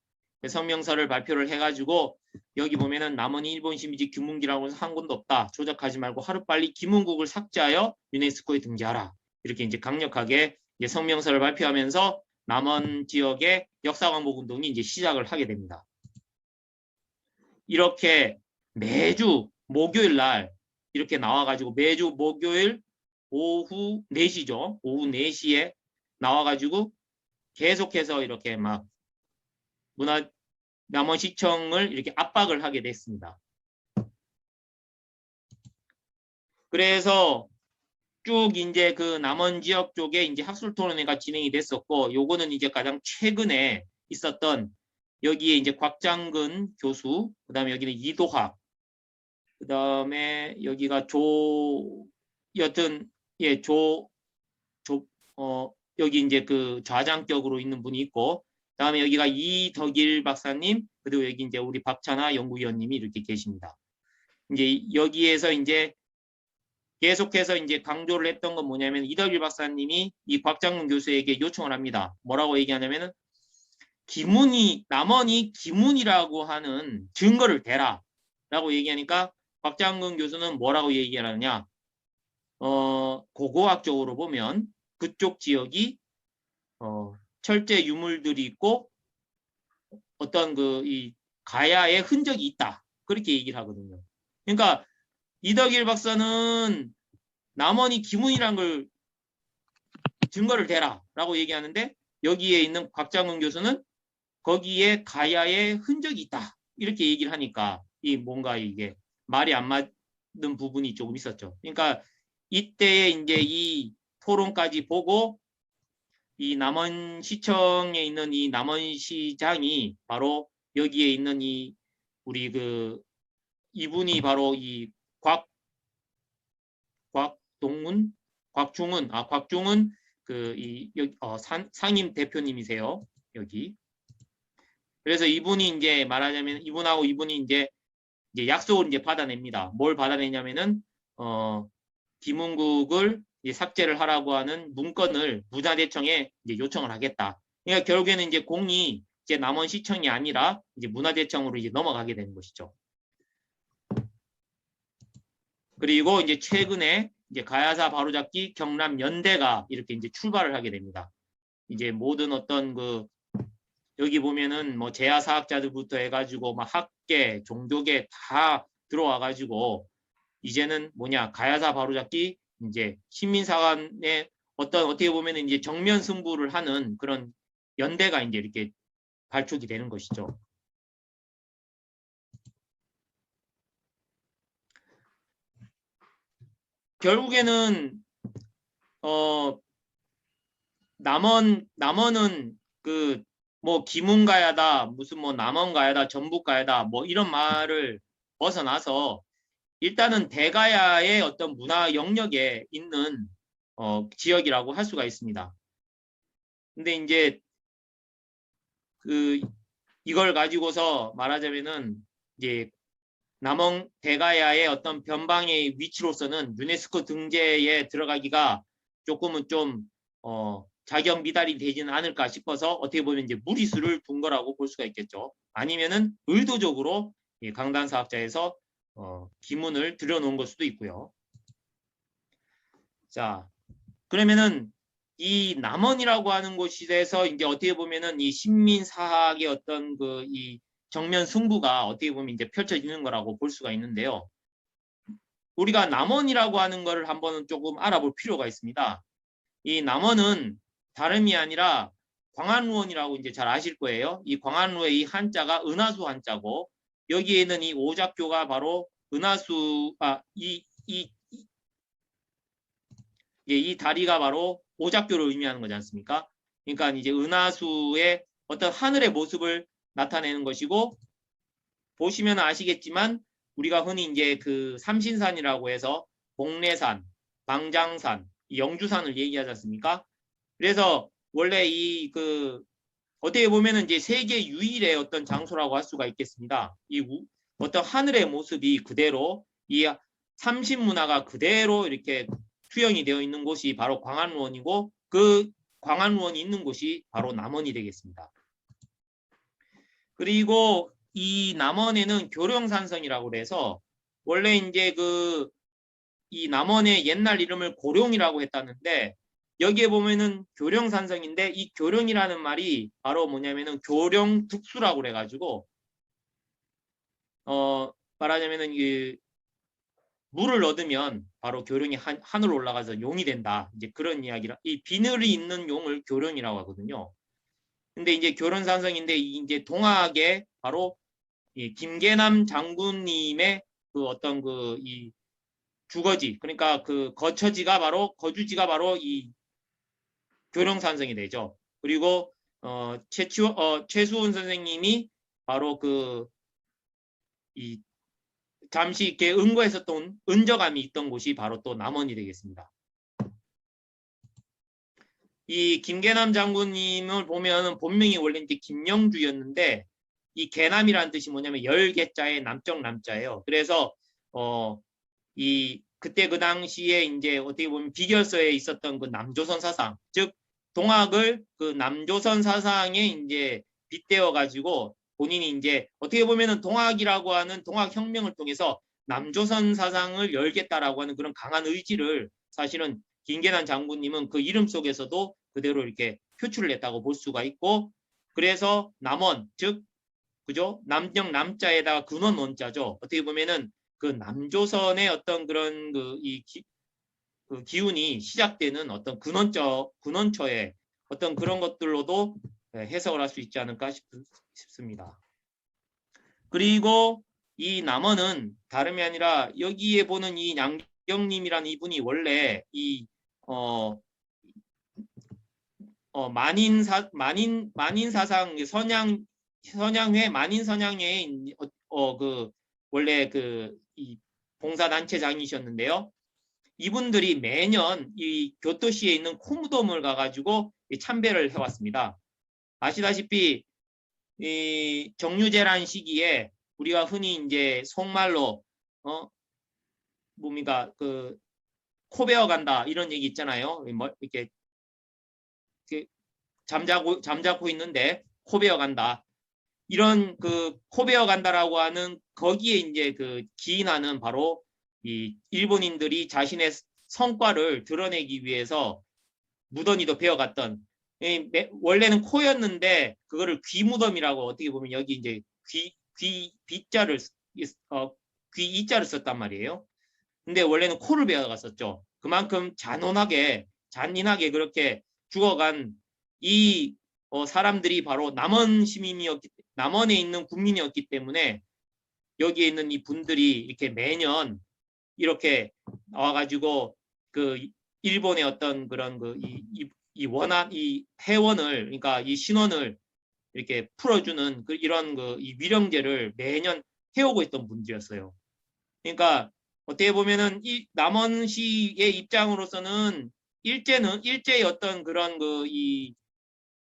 성명서를 발표를 해가지고 여기 보면은 남원이 일본 식민지 규문기라고 해서 한 곳도 없다. 조작하지 말고 하루빨리 기문국을 삭제하여 유네스코에 등재하라. 이렇게 이제 강력하게 이제 성명서를 발표하면서 남원 지역의 역사광복 운동이 이제 시작을 하게 됩니다. 이렇게 매주 목요일 날 이렇게 나와가지고 매주 목요일 오후 4시죠. 오후 4시에 나와가지고 계속해서 이렇게 막 남원시청을 이렇게 압박을 하게 됐습니다. 그래서 쭉 이제 그 남원 지역 쪽에 이제 학술 토론회가 진행이 됐었고, 요거는 이제 가장 최근에 있었던 여기에 이제 곽장근 교수, 그 다음에 여기는 이도학, 그 다음에 여기가 여튼 예, 여기 이제 그 좌장격으로 있는 분이 있고, 다음에 여기가 이덕일 박사님, 그리고 여기 이제 우리 박찬하 연구위원님이 이렇게 계십니다. 이제 여기에서 이제 계속해서 이제 강조를 했던 건 뭐냐면 이덕일 박사님이 이 곽장근 교수에게 요청을 합니다. 뭐라고 얘기하냐면은 남원이 기문이라고 하는 증거를 대라 라고 얘기하니까 곽장근 교수는 뭐라고 얘기하느냐 고고학적으로 보면 그쪽 지역이 철제 유물들이 있고 어떤 이 가야의 흔적이 있다. 그렇게 얘기를 하거든요. 그러니까 이덕일 박사는 남원이 기문이란 걸 증거를 대라 라고 얘기하는데 여기에 있는 곽장근 교수는 거기에 가야의 흔적이 있다. 이렇게 얘기를 하니까 뭔가 이게 말이 안 맞는 부분이 조금 있었죠. 그러니까 이때에 이제 이 토론까지 보고 이 남원시청에 있는 이 남원시장이 바로 여기에 있는 우리 이분이 바로 이 곽중은 상임 대표님이세요. 여기. 그래서 이분이 이제 말하자면 이분이 이제 약속을 이제 받아냅니다. 뭘 받아내냐면은 김은국을 삭제를 하라고 하는 문건을 문화대청에 이제 요청을 하겠다. 그러니까 결국에는 이제 공이 이제 남원시청이 아니라 이제 문화대청으로 이제 넘어가게 되는 것이죠. 그리고 이제 최근에 이제 가야사 바로잡기 경남연대가 이렇게 이제 출발을 하게 됩니다. 이제 모든 어떤 여기 보면은 뭐 재야사학자들부터 해가지고 막 학계, 종교계 다 들어와가지고 이제는 가야사 바로잡기 이제 시민사관의 어떻게 보면은 이제 정면 승부를 하는 그런 연대가 이제 이렇게 발족이 되는 것이죠. 결국에는 남원은 그 뭐 기문가야다, 무슨 뭐 남원가야다, 전북가야다, 뭐 이런 말을 벗어나서 일단은 대가야의 어떤 문화 영역에 있는 지역이라고 할 수가 있습니다. 근데 이제 그 이걸 가지고서 말하자면은 이제 남원 대가야의 어떤 변방의 위치로서는 유네스코 등재에 들어가기가 조금은 좀 자격 미달이 되지는 않을까 싶어서 어떻게 보면 이제 무리수를 둔 거라고 볼 수가 있겠죠. 아니면은 의도적으로 강단 사업자에서 기문을 들여놓은 걸 수도 있고요. 자, 그러면은 이 남원이라고 하는 곳에서 이제 어떻게 보면은 이 신민 사학의 어떤 그 이 정면 승부가 어떻게 보면 이제 펼쳐지는 거라고 볼 수가 있는데요. 우리가 남원이라고 하는 거를 한번 조금 알아볼 필요가 있습니다. 이 남원은 다름이 아니라 광안루원이라고 이제 잘 아실 거예요. 이 광안루의 이 한자가 은하수 한자고 여기에 있는 이 오작교가 바로 은하수 이 다리가 바로 오작교를 의미하는 거지 않습니까? 그러니까 이제 은하수의 어떤 하늘의 모습을 나타내는 것이고 보시면 아시겠지만 우리가 흔히 이제 그 삼신산이라고 해서 복례산, 망장산, 영주산을 얘기하지 않습니까? 그래서 원래 이 그 어떻게 보면은 이제 세계 유일의 어떤 장소라고 할 수가 있겠습니다. 이 어떤 하늘의 모습이 그대로 이 삼신 문화가 그대로 이렇게 투영이 되어 있는 곳이 바로 광안루원이고 그 광안루원이 있는 곳이 바로 남원이 되겠습니다. 그리고 이 남원에는 교령산성이라고 그래서 원래 이제 그 이 남원의 옛날 이름을 고룡이라고 했다는데 여기에 보면은 교령산성인데 이 교령이라는 말이 바로 뭐냐면은 교령특수라고 그래가지고 말하자면은 이 물을 얻으면 바로 교령이 하늘로 올라가서 용이 된다. 이제 그런 이야기라 이 비늘이 있는 용을 교령이라고 하거든요. 근데 이제 교령산성인데 이제 동학의 바로 이 김계남 장군님의 그 어떤 그 이 주거지 그러니까 그 거주지가 바로 이 교령산성이 되죠. 그리고 최수원 선생님이 바로 그 이 잠시 이렇게 은거했었던 은저감이 있던 곳이 바로 또 남원이 되겠습니다. 이 김계남 장군님을 보면 본명이 원래 이제 김영주였는데 이 계남이라는 뜻이 뭐냐면 열계자의 남쪽 남자예요. 그래서 이 그때 그 당시에 이제 어떻게 보면 비결서에 있었던 그 남조선 사상, 즉 동학을 그 남조선 사상에 이제 빗대어 가지고 본인이 이제 어떻게 보면은 동학이라고 하는 동학혁명을 통해서 남조선 사상을 열겠다라고 하는 그런 강한 의지를 사실은 김계남 장군님은 그 이름 속에서도 그대로 이렇게 표출을 했다고 볼 수가 있고 그래서 남원 즉 그죠 남정 남자에다가 근원 원자죠. 어떻게 보면은 그 남조선의 어떤 그런 그 기운이 시작되는 어떤 근원처의 어떤 그런 것들로도 해석을 할 수 있지 않을까 싶습니다. 그리고 이 남원은 다름이 아니라 여기에 보는 이 양경님이라는 이분이 원래 이 만인사상 선양회 만인선양회의 그 원래 그 이 봉사단체장이셨는데요. 이분들이 매년 이 교토시에 있는 코무돔을 가가지고 참배를 해왔습니다. 아시다시피 이 정유재란 시기에 우리가 흔히 이제 속말로 뭡니까 그 코베어 간다 이런 얘기 있잖아요. 뭐 이렇게 잠자고 있는데 코베어 간다. 이런 그 코베어 간다라고 하는 거기에 이제 그 기인하는 바로 이 일본인들이 자신의 성과를 드러내기 위해서 무더니도 베어갔던 원래는 코였는데 그거를 귀무덤이라고 어떻게 보면 여기 이제 귀 비자를 귀 이자를 썼단 말이에요. 근데 원래는 코를 베어갔었죠. 그만큼 잔인하게 그렇게 죽어간 이 사람들이 바로 남원에 있는 국민이었기 때문에 여기에 있는 이 분들이 이렇게 매년 이렇게 나와가지고 그 일본의 어떤 그런 그 이 원한 이 회원을 그러니까 이 신원을 이렇게 풀어주는 이런 이 위령제를 매년 해오고 있던 분들이었어요. 그러니까 어떻게 보면은 이 남원시의 입장으로서는 일제의 어떤 그런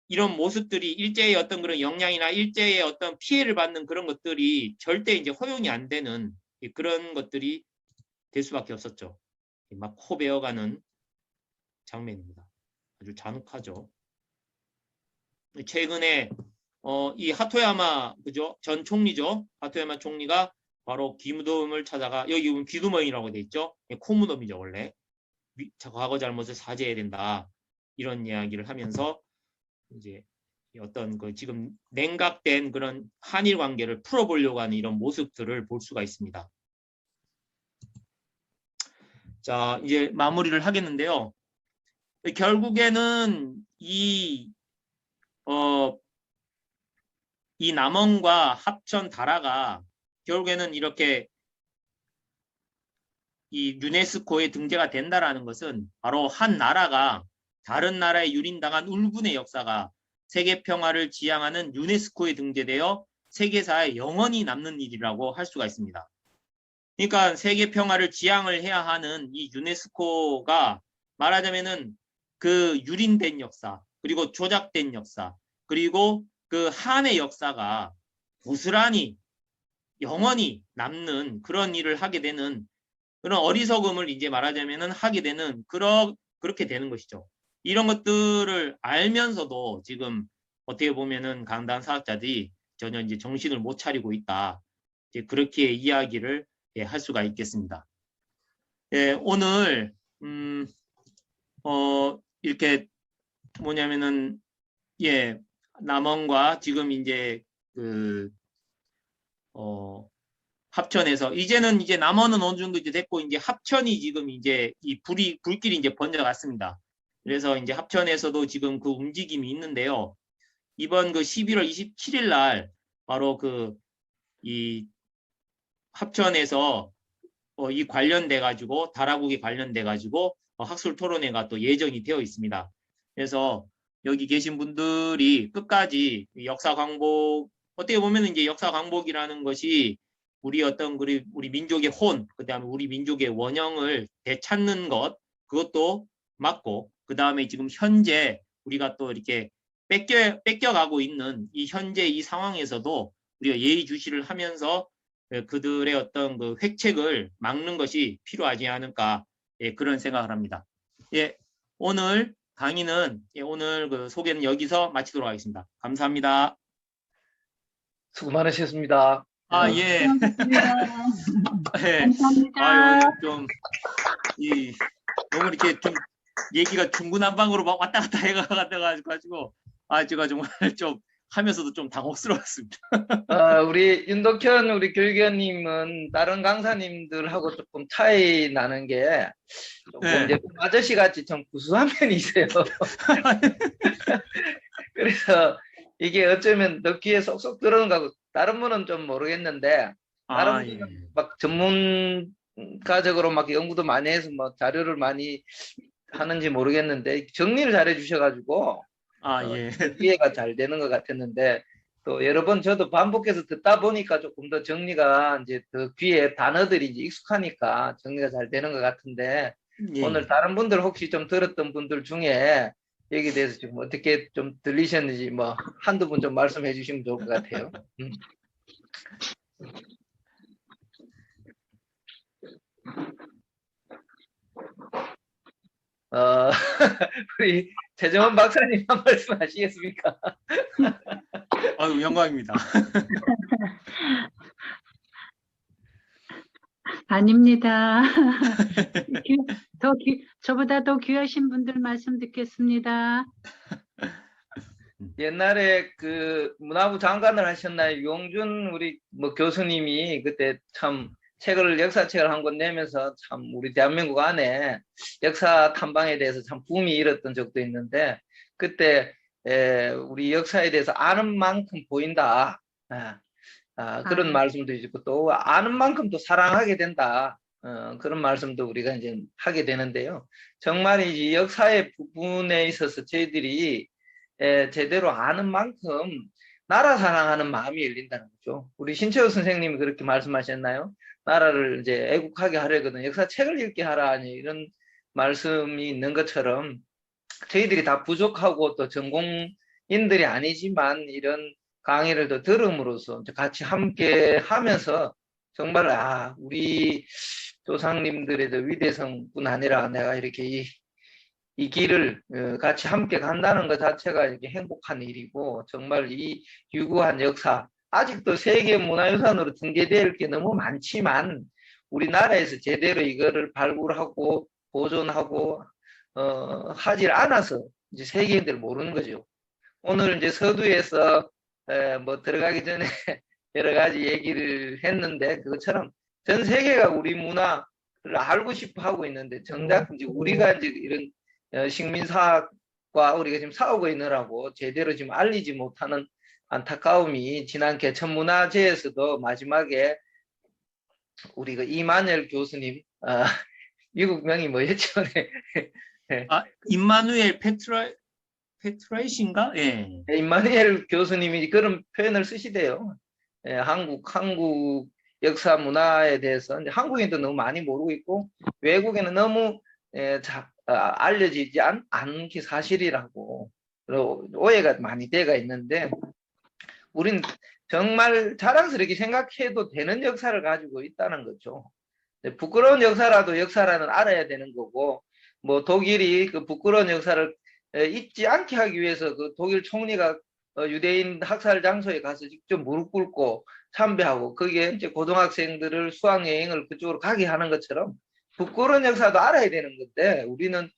이런 모습들이 일제의 어떤 그런 영향이나 일제의 어떤 피해를 받는 그런 것들이 절대 이제 허용이 안 되는 그런 것들이 될 수밖에 없었죠. 막 코 베어가는 장면입니다. 아주 잔혹하죠. 최근에 이 하토야마 그죠? 전 총리죠. 하토야마 총리가 바로 귀무덤을 찾아가 여기 보면 귀두머리라고 돼 있죠. 코무덤이죠 원래. 과거 잘못을 사죄해야 된다 이런 이야기를 하면서 이제 어떤 지금 냉각된 그런 한일 관계를 풀어보려고 하는 이런 모습들을 볼 수가 있습니다. 자 이제 마무리를 하겠는데요. 결국에는 이 남원과 합천 다라가 결국에는 이렇게 이 유네스코에 등재가 된다라는 것은 바로 한 나라가 다른 나라에 유린당한 울분의 역사가 세계 평화를 지향하는 유네스코에 등재되어 세계사에 영원히 남는 일이라고 할 수가 있습니다. 그러니까 세계 평화를 지향을 해야 하는 이 유네스코가 말하자면은 그 유린된 역사, 그리고 조작된 역사, 그리고 그 한의 역사가 고스란히 영원히 남는 그런 일을 하게 되는 그런 어리석음을 이제 말하자면은 하게 되는 그렇게 되는 것이죠. 이런 것들을 알면서도 지금 어떻게 보면은 강단 사학자들이 전혀 이제 정신을 못 차리고 있다. 이제 그렇게 이야기를 할 수가 있겠습니다. 예, 오늘 이렇게 뭐냐면은 예, 남원과 지금 이제 합천에서 이제는 이제 남원은 어느 정도 이제 됐고 이제 합천이 지금 이제 이 불길이 이제 번져갔습니다. 그래서 이제 합천에서도 지금 그 움직임이 있는데요. 이번 11월 27일 날 바로 이 합천에서 이 관련돼 가지고 다라국이 관련돼 가지고 학술 토론회가 또 예정이 되어 있습니다. 그래서 여기 계신 분들이 끝까지 역사 광복 어떻게 보면 이제 역사 광복이라는 것이 우리 어떤 우리 민족의 혼, 그다음에 우리 민족의 원형을 되찾는 것 그것도 맞고 그다음에 지금 현재 우리가 또 이렇게 뺏겨가고 있는 이 현재 이 상황에서도 우리가 예의주시를 하면서 그들의 어떤 획책을 막는 것이 필요하지 않을까 그런 생각을 합니다. 예, 오늘 강의는 오늘 소개는 여기서 마치도록 하겠습니다. 감사합니다. 수고 많으셨습니다. 아, 예. 예. 감사합니다. 아유, 너무 이렇게 좀 얘기가 중구난방으로 막 왔다 갔다 해가지고 제가 정말 좀 하면서도 좀 당혹스러웠습니다. 우리 윤덕현 우리 교육위원님은 다른 강사님들하고 조금 차이 나는 게 조금 네. 이제 아저씨 같이 좀 구수한 편이 있어요. 그래서 이게 어쩌면 너 귀에 쏙쏙 들어오는 거고 다른 분은 좀 모르겠는데 다른 분은 예. 막 전문가적으로 막 연구도 많이 해서 뭐 자료를 많이 하는지 모르겠는데 정리를 잘해 주셔가지고 예. 이해가 잘 되는 것 같았는데 또 여러 번 저도 반복해서 듣다 보니까 조금 더 정리가 이제 더 귀에 단어들이 이제 익숙하니까 정리가 잘 되는 것 같은데 예. 오늘 다른 분들 혹시 좀 들었던 분들 중에 여기에 대해서 지금 어떻게 좀 들리셨는지 뭐 한두 분 좀 말씀해 주시면 좋을 것 같아요. 우리 최정원 박사님 한 말씀 하시겠습니까? 아유, 영광입니다. 아닙니다. 저보다 더 귀하신 분들 말씀 듣겠습니다. 옛날에 그 문화부 장관을 하셨나요? 유홍준 우리 뭐 교수님이 그때 참 역사책을 한 권 내면서 참 우리 대한민국 안에 역사 탐방에 대해서 참 붐이 일었던 적도 있는데 그때 우리 역사에 대해서 아는 만큼 보인다. 그런 말씀도 있고 또 아는 만큼 또 사랑하게 된다. 그런 말씀도 우리가 이제 하게 되는데요. 정말 이 역사의 부분에 있어서 저희들이 제대로 아는 만큼 나라 사랑하는 마음이 열린다는 거죠. 우리 신채호 선생님이 그렇게 말씀하셨나요? 나라를 이제 애국하게 하려거든 역사책을 읽게 하라 아니 이런 말씀이 있는 것처럼 저희들이 다 부족하고 또 전공인들이 아니지만 이런 강의를 더 들음으로써 같이 함께 하면서 정말 우리 조상님들의 위대성뿐 아니라 내가 이렇게 이 길을 같이 함께 간다는 것 자체가 이렇게 행복한 일이고 정말 이 유구한 역사 아직도 세계 문화유산으로 등재될 게 너무 많지만 우리나라에서 제대로 이거를 발굴하고 보존하고 하질 않아서 이제 세계인들 모르는 거죠. 오늘 이제 서두에서 뭐 들어가기 전에 여러 가지 얘기를 했는데 그것처럼 전 세계가 우리 문화를 알고 싶어 하고 있는데 정작 이제 우리가 이제 이런 식민사학과 우리가 지금 싸우고 있느라고 제대로 지금 알리지 못하는 안타까움이 지난 개천문화제에서도 마지막에 우리 그 이만열 교수님 미국 명이 뭐였죠? 네. 임마누엘 페트라이신가? 예. 임마누엘 교수님이 그런 표현을 쓰시대요. 한국 역사 문화에 대해서 이제 한국인도 너무 많이 모르고 있고 외국에는 너무 알려지지 않은 게 사실이라고 오해가 많이 돼가 있는데 우린 정말 자랑스럽게 생각해도 되는 역사를 가지고 있다는 거죠. 부끄러운 역사라도 역사라는 알아야 되는 거고 뭐 독일이 그 부끄러운 역사를 잊지 않게 하기 위해서 그 독일 총리가 유대인 학살 장소에 가서 직접 무릎 꿇고 참배하고 그게 이제 고등학생들을 수학여행을 그쪽으로 가게 하는 것처럼 부끄러운 역사도 알아야 되는 건데 우리는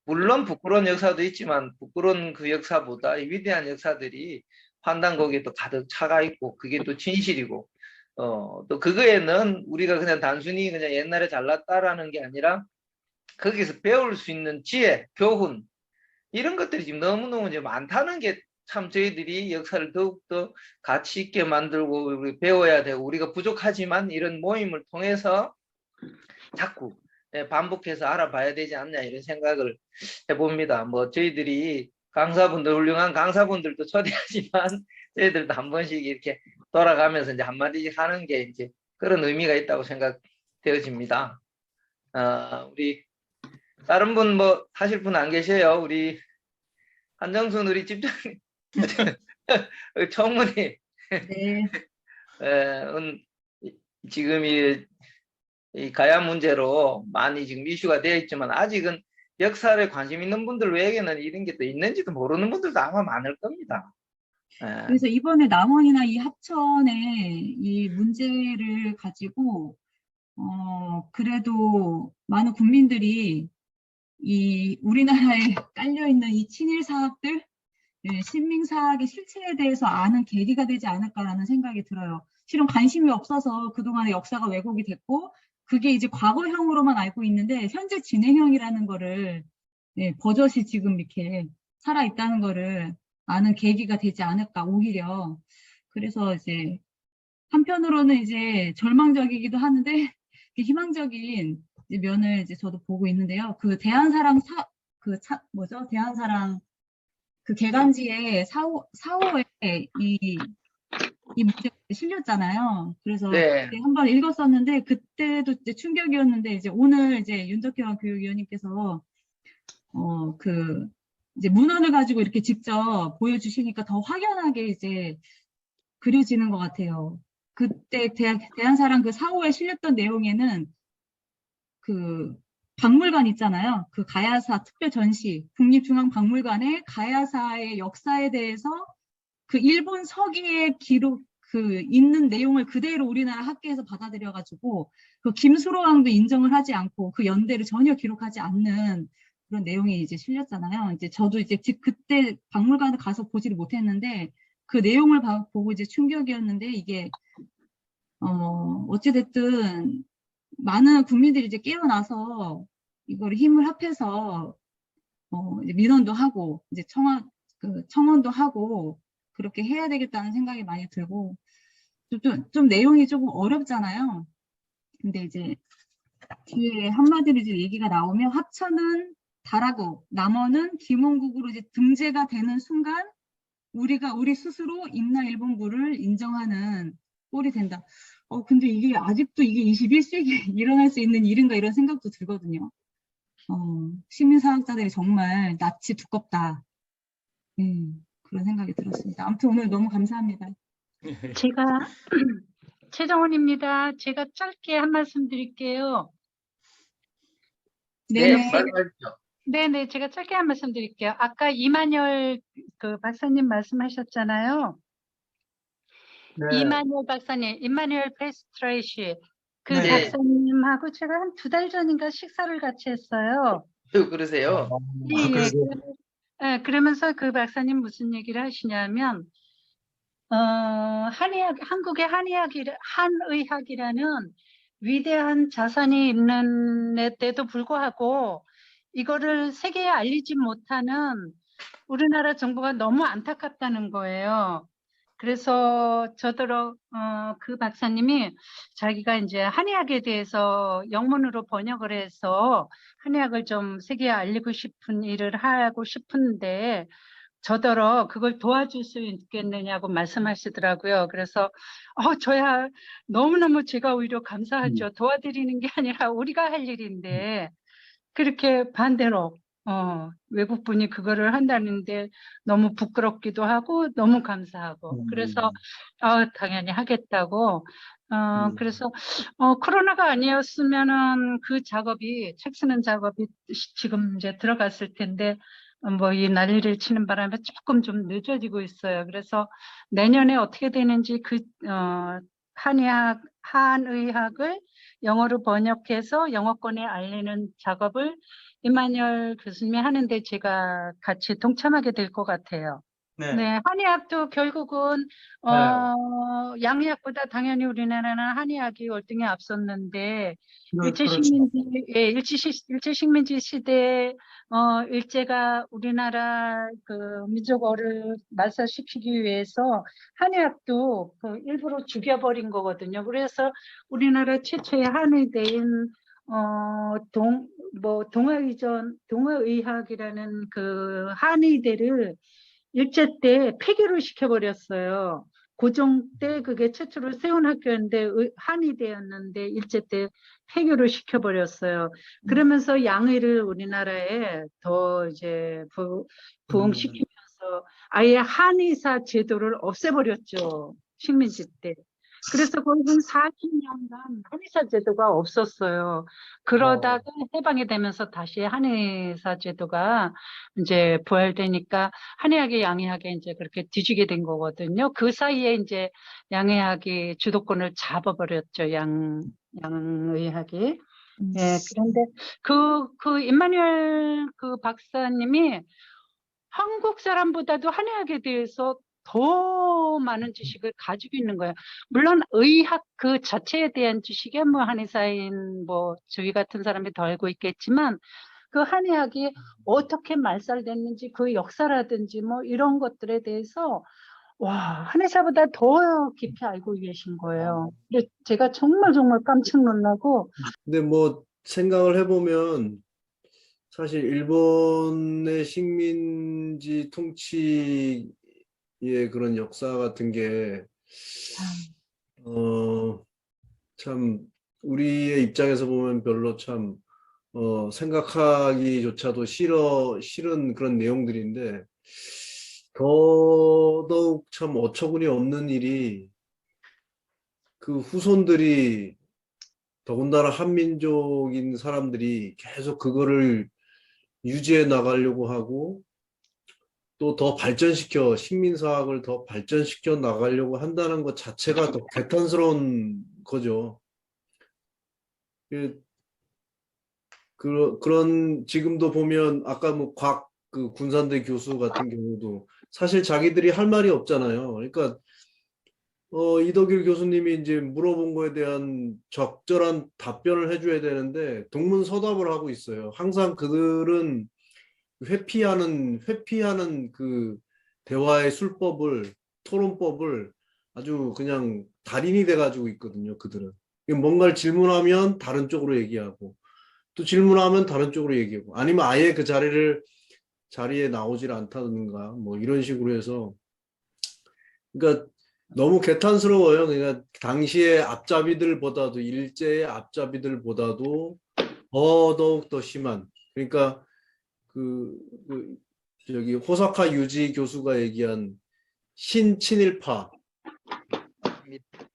물론 부끄러운 역사도 있지만 부끄러운 그 역사보다 위대한 역사들이 환단곡에 또 가득 차가 있고 그게 또 진실이고 또 그거에는 우리가 그냥 단순히 그냥 옛날에 잘났다라는 게 아니라 거기서 배울 수 있는 지혜, 교훈 이런 것들이 지금 너무너무 이제 많다는 게 참 저희들이 역사를 더욱더 가치 있게 만들고 우리 배워야 되고 우리가 부족하지만 이런 모임을 통해서 자꾸 반복해서 알아봐야 되지 않냐 이런 생각을 해봅니다. 뭐 저희들이 강사분들 훌륭한 강사분들도 초대하지만 저희들도 한 번씩 이렇게 돌아가면서 이제 한마디씩 하는 게 이제 그런 의미가 있다고 생각되어집니다. 우리 다른 분 뭐 하실 분 안 계세요? 우리 한정순 우리 집장님 청문회 네. 지금 이 가야 문제로 많이 지금 이슈가 되어 있지만 아직은 역사에 관심 있는 분들 외에는 이런 게 또 있는지도 모르는 분들도 아마 많을 겁니다. 그래서 이번에 남원이나 이 합천의 이 문제를 가지고 그래도 많은 국민들이 이 우리나라에 깔려있는 이 친일 사학들, 신민 사학의 실체에 대해서 아는 계기가 되지 않을까라는 생각이 들어요. 실은 관심이 없어서 그동안의 역사가 왜곡이 됐고 그게 이제 과거형으로만 알고 있는데 현재 진행형이라는 거를 버젓이 지금 이렇게 살아있다는 거를 아는 계기가 되지 않을까 오히려. 그래서 이제 한편으로는 이제 절망적이기도 하는데 희망적인 이제 면을 이제 저도 보고 있는데요. 그 대한사랑 대한사랑 그 개간지에 4호에 이 문제가 실렸잖아요. 그래서 네. 한번 읽었었는데 그때도 이제 충격이었는데 이제 오늘 이제 윤덕현 교육위원님께서 이제 문헌을 가지고 이렇게 직접 보여주시니까 더 확연하게 이제 그려지는 것 같아요. 그때 대한사랑 그 4호에 실렸던 내용에는 그 박물관 있잖아요. 그 가야사 특별 전시, 국립중앙박물관에 가야사의 역사에 대해서 그 일본 서기의 기록, 그 있는 내용을 그대로 우리나라 학계에서 받아들여가지고 그 김수로왕도 인정을 하지 않고 그 연대를 전혀 기록하지 않는 그런 내용이 이제 실렸잖아요. 이제 저도 이제 그때 박물관에 가서 보지를 못했는데 그 내용을 보고 이제 충격이었는데 이게 어찌됐든 많은 국민들이 이제 깨어나서 이걸 힘을 합해서 이제 민원도 하고 이제 청원도 하고 그렇게 해야 되겠다는 생각이 많이 들고 좀 내용이 조금 어렵잖아요. 근데 이제 뒤에 한마디로 이제 얘기가 나오면 합천은 달하고 남원은 김원국으로 이제 등재가 되는 순간 우리가 우리 스스로 임나일본부를 인정하는 꼴이 된다. 근데 이게 아직도 이게 21세기에 일어날 수 있는 일인가 이런 생각도 들거든요. 시민사학자들이 정말 낯이 두껍다. 그런 생각이 들었습니다. 아무튼 오늘 너무 감사합니다. 제가 최정원입니다. 제가 짧게 한 말씀 드릴게요. 네, 네네. 말씀하십시오. 네네, 제가 짧게 한 말씀 드릴게요. 아까 이만열 그 박사님 말씀하셨잖아요. 네. 이만열 박사님, 이마누엘 페스트레이시 그 네. 박사님하고 제가 한 2달 전인가 식사를 같이 했어요. 그러세요? 예, 예. 그러면서 그 박사님 무슨 얘기를 하시냐면, 한국의 한의학이라는 위대한 자산이 있는데도 불구하고 이거를 세계에 알리지 못하는 우리나라 정부가 너무 안타깝다는 거예요. 그래서 저더러 그 박사님이 자기가 이제 한의학에 대해서 영문으로 번역을 해서 한의학을 좀 세계에 알리고 싶은 일을 하고 싶은데 저더러 그걸 도와줄 수 있겠느냐고 말씀하시더라고요. 그래서 저야 너무너무 제가 오히려 감사하죠. 도와드리는 게 아니라 우리가 할 일인데 그렇게 반대로 외국 분이 그거를 한다는데 너무 부끄럽기도 하고 너무 감사하고 그래서 당연히 하겠다고 그래서 코로나가 아니었으면은 그 작업이 책 쓰는 작업이 지금 이제 들어갔을 텐데 뭐 이 난리를 치는 바람에 조금 좀 늦어지고 있어요. 그래서 내년에 어떻게 되는지 그 한의학을 영어로 번역해서 영어권에 알리는 작업을 이만열 교수님이 하는데 제가 같이 동참하게 될 것 같아요. 네, 한의학도 결국은 양의학보다 당연히 우리나라는 한의학이 월등히 앞섰는데 일제식민지 시대에 일제가 우리나라 그 민족어를 말살시키기 위해서 한의학도 그 일부러 죽여버린 거거든요. 그래서 우리나라 최초의 한의대인 동아의학이라는 그 한의대를 일제 때 폐교를 시켜버렸어요. 고종 때 그게 최초로 세운 학교였는데 한의대였는데 일제 때 폐교를 시켜버렸어요. 그러면서 양의를 우리나라에 더 이제 부흥시키면서 아예 한의사 제도를 없애버렸죠. 식민지 때. 그래서 거의 한 40년간 한의사 제도가 없었어요. 그러다가 해방이 되면서 다시 한의사 제도가 이제 부활되니까 한의학이 양의학에 이제 그렇게 뒤지게 된 거거든요. 그 사이에 이제 양의학이 주도권을 잡아버렸죠. 양의학이. 예, 그런데 그 임마누엘 그 박사님이 한국 사람보다도 한의학에 대해서 더 많은 지식을 가지고 있는 거예요. 물론 의학 그 자체에 대한 지식에 뭐 한의사인 뭐 저희 같은 사람이 더 알고 있겠지만 그 한의학이 어떻게 말살됐는지 그 역사라든지 뭐 이런 것들에 대해서 와 한의사보다 더 깊이 알고 계신 거예요. 근데 제가 정말 깜짝 놀라고 근데 뭐 생각을 해보면 사실 일본의 식민지 통치의 그런 역사 같은 게 참 우리의 입장에서 보면 별로 참 생각하기조차도 싫은 그런 내용들인데 더더욱 참 어처구니 없는 일이 그 후손들이 더군다나 한민족인 사람들이 계속 그거를 유지해 나가려고 하고 또 더 발전시켜 식민사학을 더 발전시켜 나가려고 한다는 것 자체가 더 개탄스러운 거죠. 그런 지금도 보면 아까 뭐 그 군산대 교수 같은 경우도 사실 자기들이 할 말이 없잖아요. 그러니까 이덕일 교수님이 이제 물어본 거에 대한 적절한 답변을 해줘야 되는데 동문서답을 하고 있어요. 항상 그들은 회피하는 그 대화의 술법을 토론법을 아주 그냥 달인이 돼가지고 있거든요. 그들은 뭔가를 질문하면 다른 쪽으로 얘기하고 또 질문하면 다른 쪽으로 얘기하고 아니면 아예 그 자리에 나오질 않다든가 뭐 이런 식으로 해서 그러니까 너무 개탄스러워요. 그러니까 당시의 앞잡이들보다도 일제의 앞잡이들보다도 더더욱 더 심한 그러니까 저기 호사카 유지 교수가 얘기한 신친일파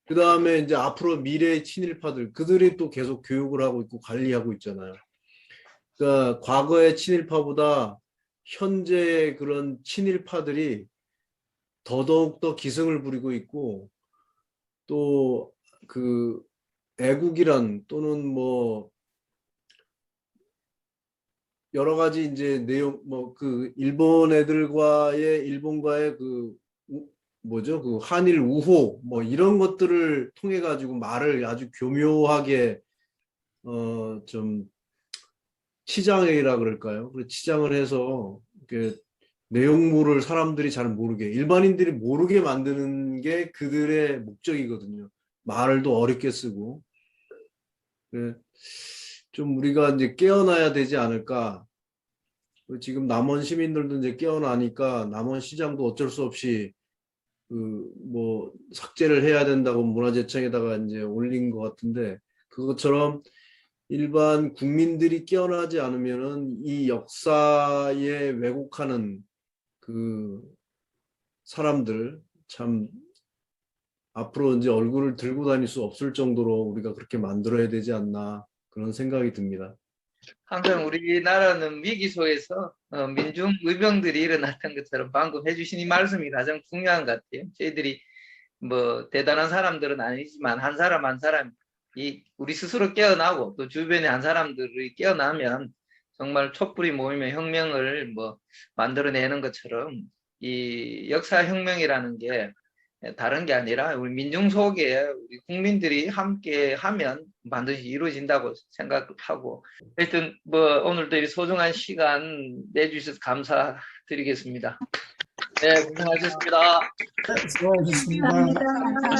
그 다음에 이제 앞으로 미래의 친일파들 그들이 또 계속 교육을 하고 있고 관리하고 있잖아요. 그러니까 과거의 친일파보다 현재의 그런 친일파들이 더더욱 더 기승을 부리고 있고 또 그 애국이란 또는 뭐 여러 가지 이제 내용 뭐 그 일본과의 뭐죠 그 한일 우호 뭐 이런 것들을 통해 가지고 말을 아주 교묘하게 좀 치장이라 그럴까요? 그 치장을 해서 그 내용물을 사람들이 잘 모르게 일반인들이 모르게 만드는 게 그들의 목적이거든요. 말도 어렵게 쓰고 좀 우리가 이제 깨어나야 되지 않을까. 지금 남원 시민들도 이제 깨어나니까 남원 시장도 어쩔 수 없이 뭐 삭제를 해야 된다고 문화재청에다가 이제 올린 것 같은데 그것처럼 일반 국민들이 깨어나지 않으면은 이 역사에 왜곡하는 그 사람들 참 앞으로 이제 얼굴을 들고 다닐 수 없을 정도로 우리가 그렇게 만들어야 되지 않나 그런 생각이 듭니다. 항상 우리나라는 위기 속에서 민중 의병들이 일어났던 것처럼 방금 해주신 이 말씀이 가장 중요한 것 같아요. 저희들이 뭐 대단한 사람들은 아니지만 한 사람 한 사람이 우리 스스로 깨어나고 또 주변에 한 사람들이 깨어나면 정말 촛불이 모이면 혁명을 뭐 만들어내는 것처럼 이 역사혁명이라는 게 다른 게 아니라 우리 민중 속에 우리 국민들이 함께 하면 반드시 이루어진다고 생각하고 하여튼 뭐 오늘도 이 소중한 시간 내주셔서 감사드리겠습니다. 네, 고생하셨습니다. 수고하셨습니다. 감사합니다.